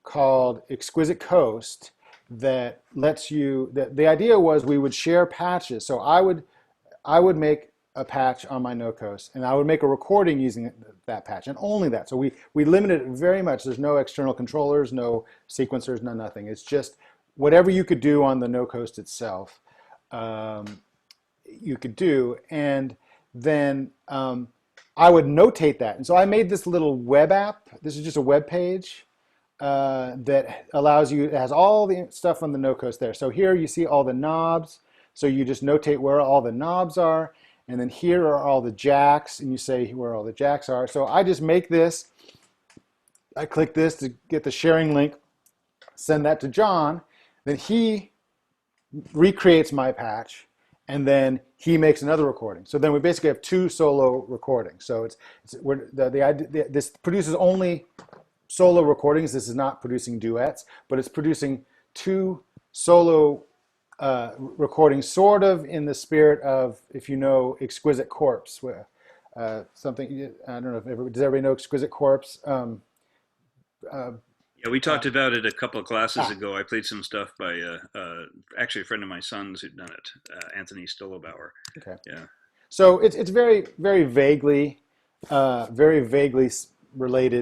called Exquisite Coast that lets you. The idea was we would share patches. So I would make a patch on my no coast, and I would make a recording using that patch, and only that. So we limited it very much. There's no external controllers, no sequencers, no nothing. It's just whatever you could do on the no coast itself, you could do, and then I would notate that. And so I made this little web app. This is just a web page that allows you. It has all the stuff on the no coast there. So here you see all the knobs. So you just notate where all the knobs are, and then here are all the jacks, and you say where all the jacks are. So I just make this, I click this to get the sharing link, send that to John, then he recreates my patch, and then he makes another recording. So then we basically have two solo recordings. So the idea, this produces only solo recordings. This is not producing duets, but it's producing two solo recording, sort of in the spirit of, if you know, Exquisite Corpse, something, I don't know if does everybody know Exquisite Corpse? Yeah, we talked about it a couple of classes ago. I played some stuff by actually a friend of my son's who'd done it, Anthony Stillobauer. Okay. Yeah. So it's very, very vaguely related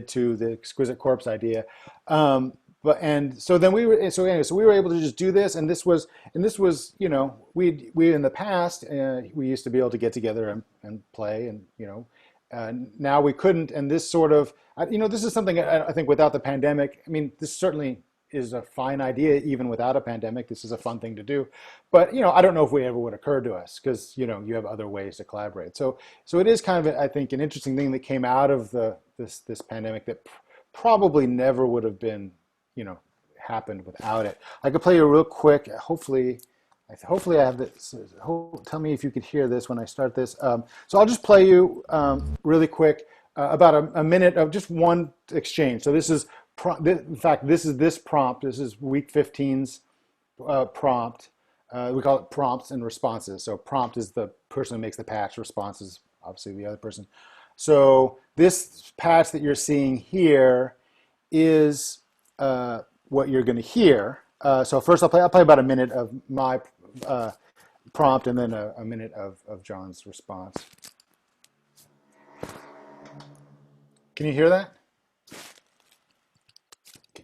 to the Exquisite Corpse idea. So we were able to just do this, and this was we in the past we used to be able to get together and play, and now we couldn't, and this sort of this is something I think without the pandemic. I mean, this certainly is a fine idea even without a pandemic. This is a fun thing to do, but I don't know if we ever would occur to us, because you have other ways to collaborate. So it is kind of, I think, an interesting thing that came out of this pandemic that probably never would have been happened without it. I could play you real quick. Hopefully I have this. Tell me if you could hear this when I start this. So I'll just play you really quick about a minute of just one exchange. So this is, in fact, this is prompt. This is week 15's prompt. We call it prompts and responses. So prompt is the person who makes the patch. Response is obviously the other person. So this patch that you're seeing here is what you're going to hear. So first I'll play about a minute of my prompt, and then a minute of John's response. Can you hear that?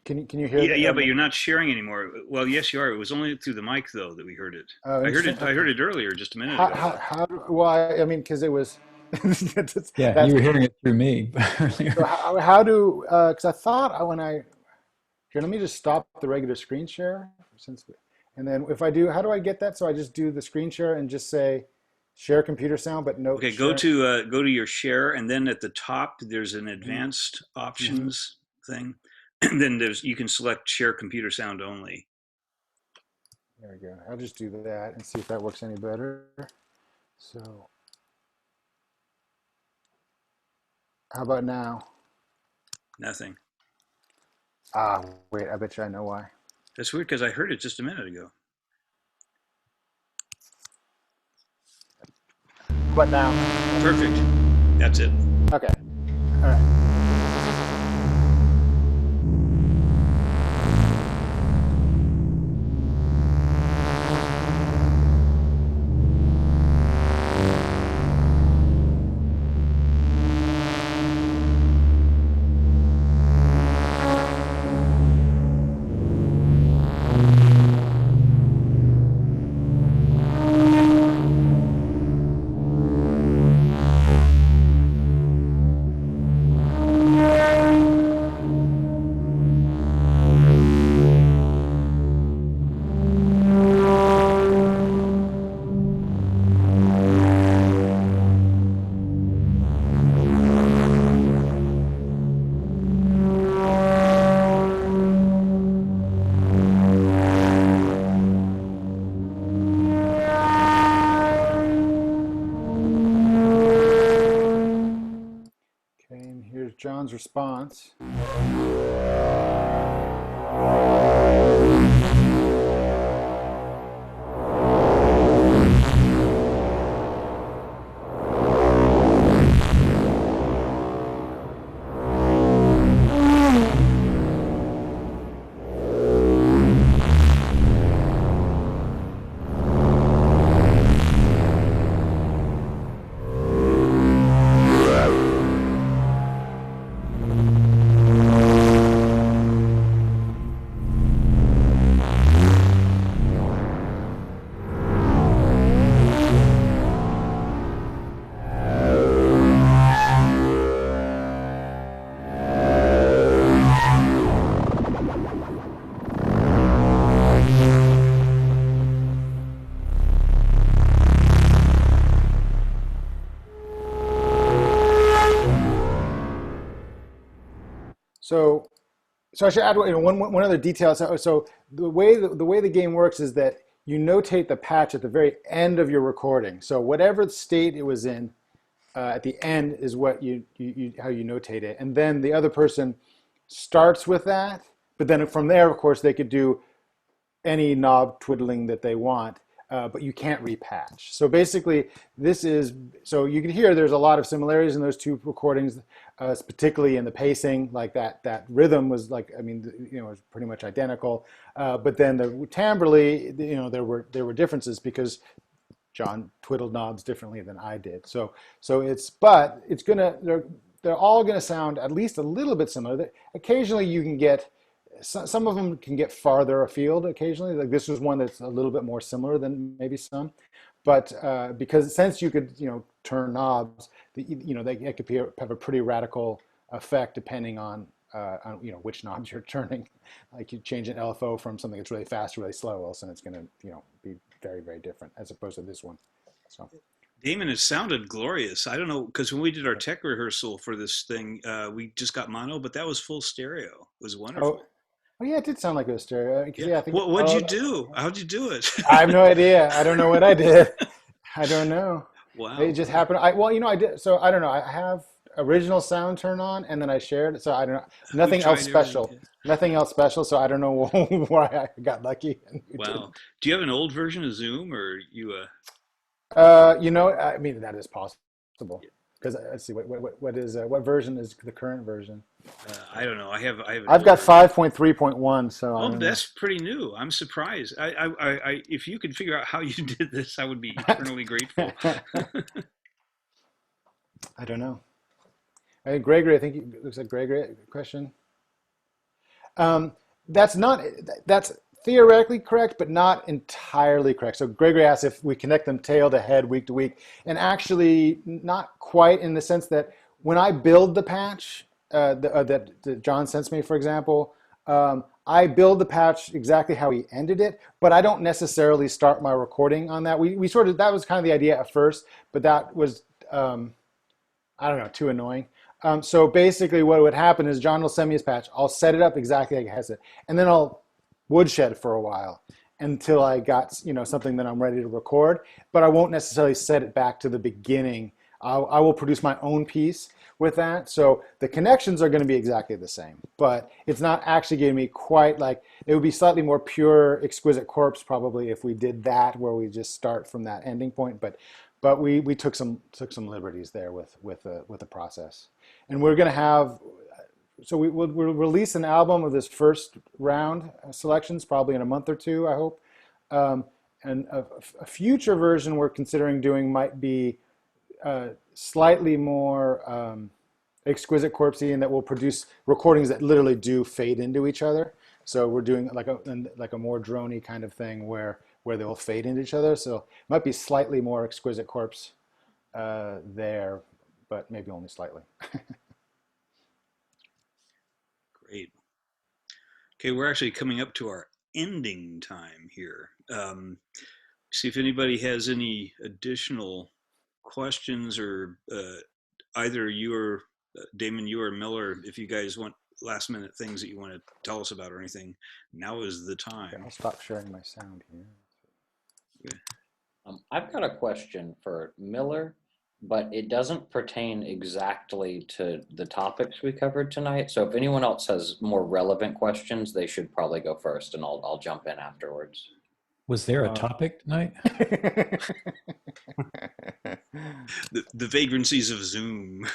Can you hear that? Yeah, but you're not sharing anymore. Well, yes, you are. It was only through the mic, though, that we heard it. Oh, I heard it earlier, just a minute ago. Well, I mean, because it was. Yeah, you were hearing it through me earlier. So how do? Because I thought when I here, let me just stop the regular screen share and then if I do, how do I get that? So I just do the screen share and just say share computer sound, but no. Okay, go to your share, and then at the top there's an advanced options thing, and then you can select share computer sound only. There we go. I'll just do that and see if that works any better. So how about now? Nothing. Wait, I bet you I know why. That's weird, because I heard it just a minute ago. What now? Perfect. That's it. Okay. All right. John's response. So I should add one other detail. So the way the game works is that you notate the patch at the very end of your recording. So whatever state it was in at the end is what how you notate it, and then the other person starts with that. But then from there, of course, they could do any knob twiddling that they want, but you can't repatch. So basically, so you can hear there's a lot of similarities in those two recordings, particularly in the pacing. Like that rhythm was like, I mean, it was pretty much identical. But then the timbrally, there were differences because John twiddled knobs differently than I did. But they're all gonna sound at least a little bit similar. Occasionally you can get, some of them can get farther afield occasionally. Like this was one that's a little bit more similar than maybe some, but because since you could turn knobs, they could have a pretty radical effect depending on which knobs you're turning. Like you change an LFO from something that's really fast to really slow, all of a sudden it's going to be very, very different as opposed to this one. So. Damon, it sounded glorious. I don't know, because when we did our tech rehearsal for this thing, we just got mono, but that was full stereo. It was wonderful. Oh yeah, it did sound like it was stereo. Yeah, I think. What'd you do? How'd you do it? I have no idea. I don't know what I did. I don't know. Wow. It just happened. I did. So I don't know. I have original sound turned on, and then I shared it. So I don't know. Nothing else special. Nothing else special. So I don't know why I got lucky. Wow. Didn't. Do you have an old version of Zoom, or you? I mean, that is possible. Because let's see, what version is the current version? I don't know. I've got 5.3.1, so. Oh, that's pretty new. I'm surprised. If you could figure out how you did this, I would be eternally grateful. I don't know. Hey, Gregory, I think it looks like Gregory question. That's theoretically correct, but not entirely correct. So Gregory asks if we connect them tail to head, week to week, and actually not quite, in the sense that when I build the patch that John sends me, for example, I build the patch exactly how he ended it, but I don't necessarily start my recording on that. We sort of, that was kind of the idea at first, but that was, I don't know, too annoying. So basically what would happen is John will send me his patch, I'll set it up exactly like he has it, and then I'll woodshed for a while until I got something that I'm ready to record, but I won't necessarily set it back to the beginning. I will produce my own piece with that. So the connections are going to be exactly the same, but it's not actually going to be quite like, it would be slightly more pure Exquisite Corpse probably if we did that, where we just start from that ending point. But we took some liberties there with the process, and we're going to have. So we'll release an album of this first round selections probably in a month or two, I hope. And a future version we're considering doing might be slightly more Exquisite Corpsey, and that will produce recordings that literally do fade into each other. So we're doing like a more droney kind of thing where they'll fade into each other. So it might be slightly more Exquisite Corpse there, but maybe only slightly. Great. Okay, we're actually coming up to our ending time here. See if anybody has any additional questions, or either you or Damon, you or Miller, if you guys want last minute things that you want to tell us about or anything, now is the time. Okay, I'll stop sharing my sound here. Okay. I've got a question for Miller but it doesn't pertain exactly to the topics we covered tonight. So if anyone else has more relevant questions, they should probably go first, and I'll jump in afterwards. Was there a Uh, topic tonight? The vagrancies of Zoom.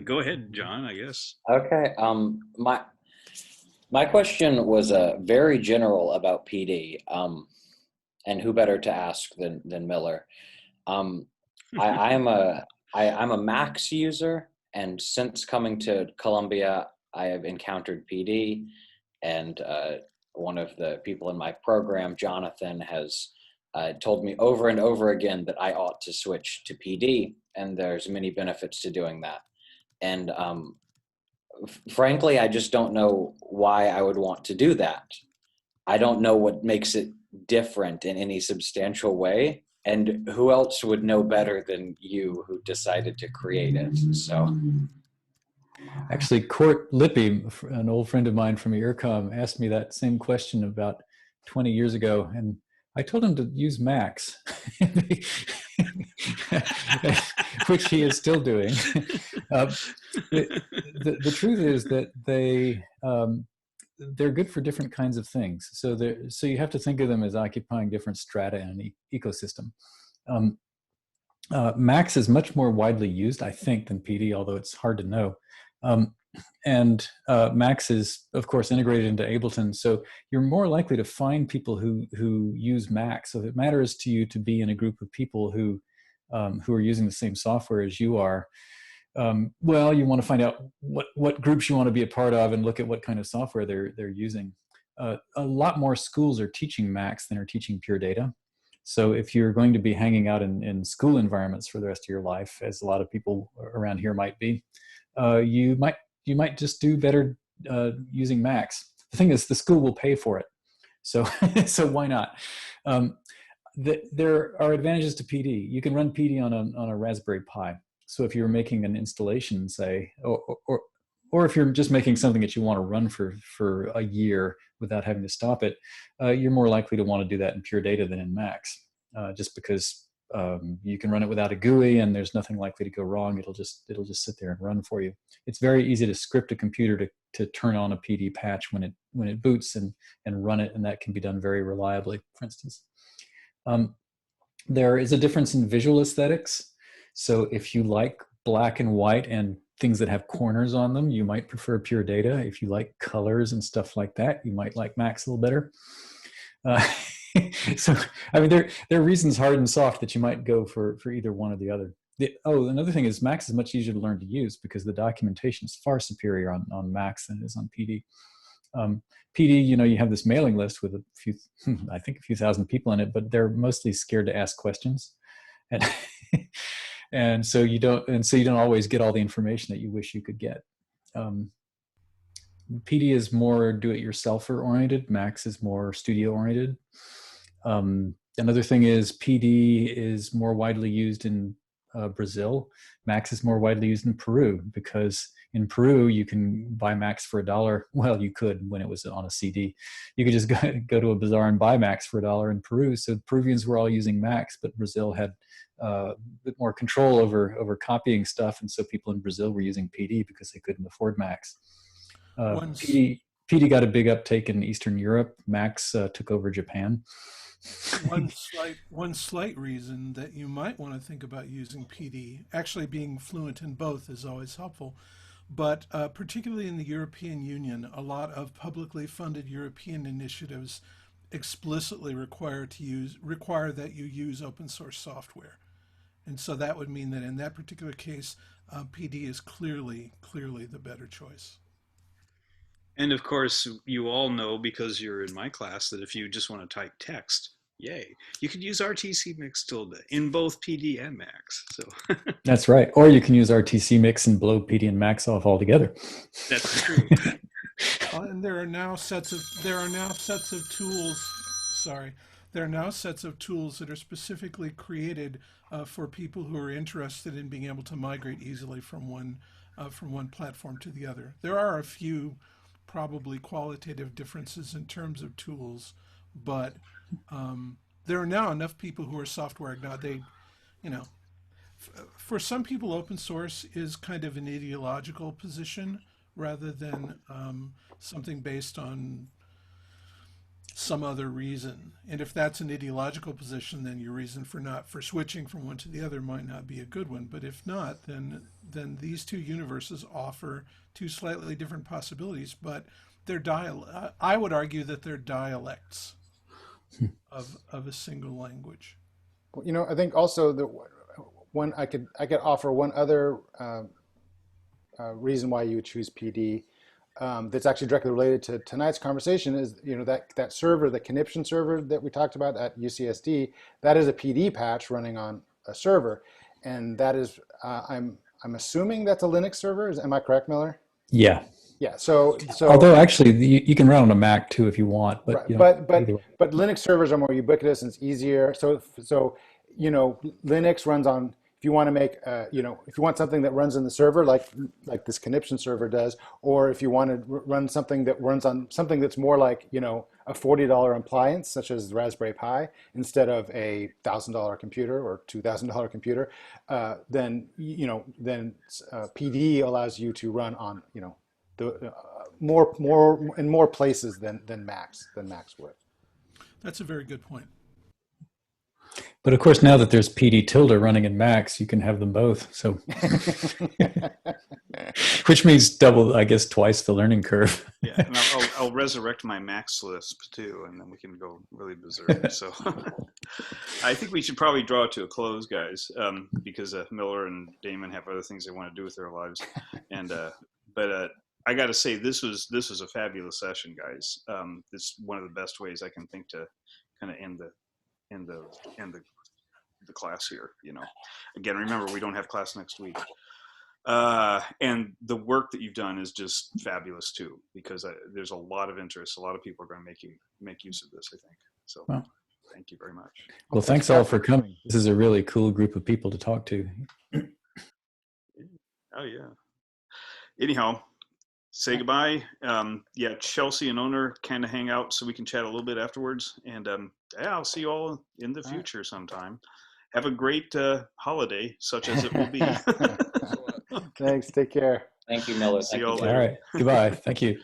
Go ahead, John, I guess. Okay. My question was very general about PD. And who better to ask than Miller? I'm a Max user, and since coming to Columbia, I have encountered PD, and one of the people in my program, Jonathan, has told me over and over again that I ought to switch to PD, and there's many benefits to doing that. And frankly, I just don't know why I would want to do that. I don't know what makes it different in any substantial way. And who else would know better than you who decided to create it? So, Actually, Court Lippy, an old friend of mine from EarCom, asked me that same question about 20 years ago, and I told him to use Max, which he is still doing. The truth is that they're good for different kinds of things. So you have to think of them as occupying different strata in an ecosystem. Max is much more widely used, I think, than PD, although it's hard to know. And Max is, of course, integrated into Ableton, so you're more likely to find people who use Max. So if it matters to you to be in a group of people who are using the same software as you are, well, you want to find out what groups you want to be a part of and look at what kind of software they're using. A lot more schools are teaching Max than are teaching Pure Data. So if you're going to be hanging out in school environments for the rest of your life, as a lot of people around here might be, you might just do better using Max. The thing is, the school will pay for it, so so why not? There are advantages to PD. You can run PD on a Raspberry Pi. So if you're making an installation, say, or if you're just making something that you want to run for a year without having to stop it, you're more likely to want to do that in Pure Data than in Max, just because you can run it without a GUI and there's nothing likely to go wrong. It'll just sit there and run for you. It's very easy to script a computer to turn on a PD patch when it boots and run it, and that can be done very reliably, for instance. There is a difference in visual aesthetics. So if you like black and white and things that have corners on them, you might prefer Pure Data. If you like colors and stuff like that, you might like Max a little better. So, I mean, there are reasons hard and soft that you might go for either one or the other. Another thing is Max is much easier to learn to use because the documentation is far superior on Max than it is on PD. PD, you have this mailing list with I think a few thousand people in it, but they're mostly scared to ask questions. And and so you don't always get all the information that you wish you could get. PD is more do-it-yourselfer oriented. Max is more studio oriented. Another thing is PD is more widely used in Brazil. Max is more widely used in Peru because in Peru you can buy Max for $1. Well, you could when it was on a CD. You could just go to a bazaar and buy Max for $1 in Peru. So Peruvians were all using Max, but Brazil had a bit more control over copying stuff, and so people in Brazil were using PD because they couldn't afford Max. PD got a big uptake in Eastern Europe. Max took over Japan. One slight reason that you might want to think about using PD, actually being fluent in both is always helpful, but particularly in the European Union, a lot of publicly funded European initiatives explicitly require that you use open source software. And so that would mean that in that particular case, PD is clearly the better choice. And of course, you all know because you're in my class that if you just want to type text, yay, you could use RTC Mix tilde in both PD and Max. So that's right. Or you can use RTC Mix and blow PD and Max off altogether. That's true. And there are now sets of tools. Sorry, there are now sets of tools that are specifically created for people who are interested in being able to migrate easily from one platform to the other. There are a few probably qualitative differences in terms of tools, but there are now enough people who are software agnostic. You know, for some people, open source is kind of an ideological position rather than something based on some other reason. And if that's an ideological position, then your reason for switching from one to the other might not be a good one. But if not, then these two universes offer two slightly different possibilities, but they're I would argue that they're dialects of a single language. You know, I think also that one I could offer one other reason why you would choose PD. That's actually directly related to tonight's conversation is, you know, that server, the conniption server that we talked about at UCSD, that is a PD patch running on a server, and that is I'm assuming that's a Linux server. Am I correct, Miller? Yeah. Yeah. So although actually you can run on a Mac too if you want, but right, you know, but Linux servers are more ubiquitous and it's easier. So you know, Linux runs on. If you want to make, you know, if you want something that runs in the server, like this conniption server does, or if you want to run something that runs on something that's more like, you know, a $40 appliance, such as the Raspberry Pi, instead of a $1,000 computer or $2,000 computer, then you know, then PD allows you to run on, you know, the more in more places than Macs would. That's a very good point. But of course, now that there's PD tilde running in Macs, you can have them both. So, which means double, I guess, twice the learning curve. Yeah, and I'll resurrect my Max Lisp too, and then we can go really berserk. So, I think we should probably draw it to a close, guys, because Miller and Damon have other things they want to do with their lives. And but I got to say, this was a fabulous session, guys. It's one of the best ways I can think to kind of end the class here. You know, again, remember, we don't have class next week, and the work that you've done is just fabulous too, because there's a lot of interest. A lot of people are going to make use of this, I think. So wow. Thank you very much. Well, thanks all for coming. This is a really cool group of people to talk to. Oh yeah. Anyhow, say goodbye. Yeah, Chelsea and Owner kind of hang out so we can chat a little bit afterwards. And yeah, I'll see you all in the future sometime. Have a great holiday, such as it will be. Thanks. Take care. Thank you, Miller. See Thank you all you. later. All right. Goodbye. Thank you.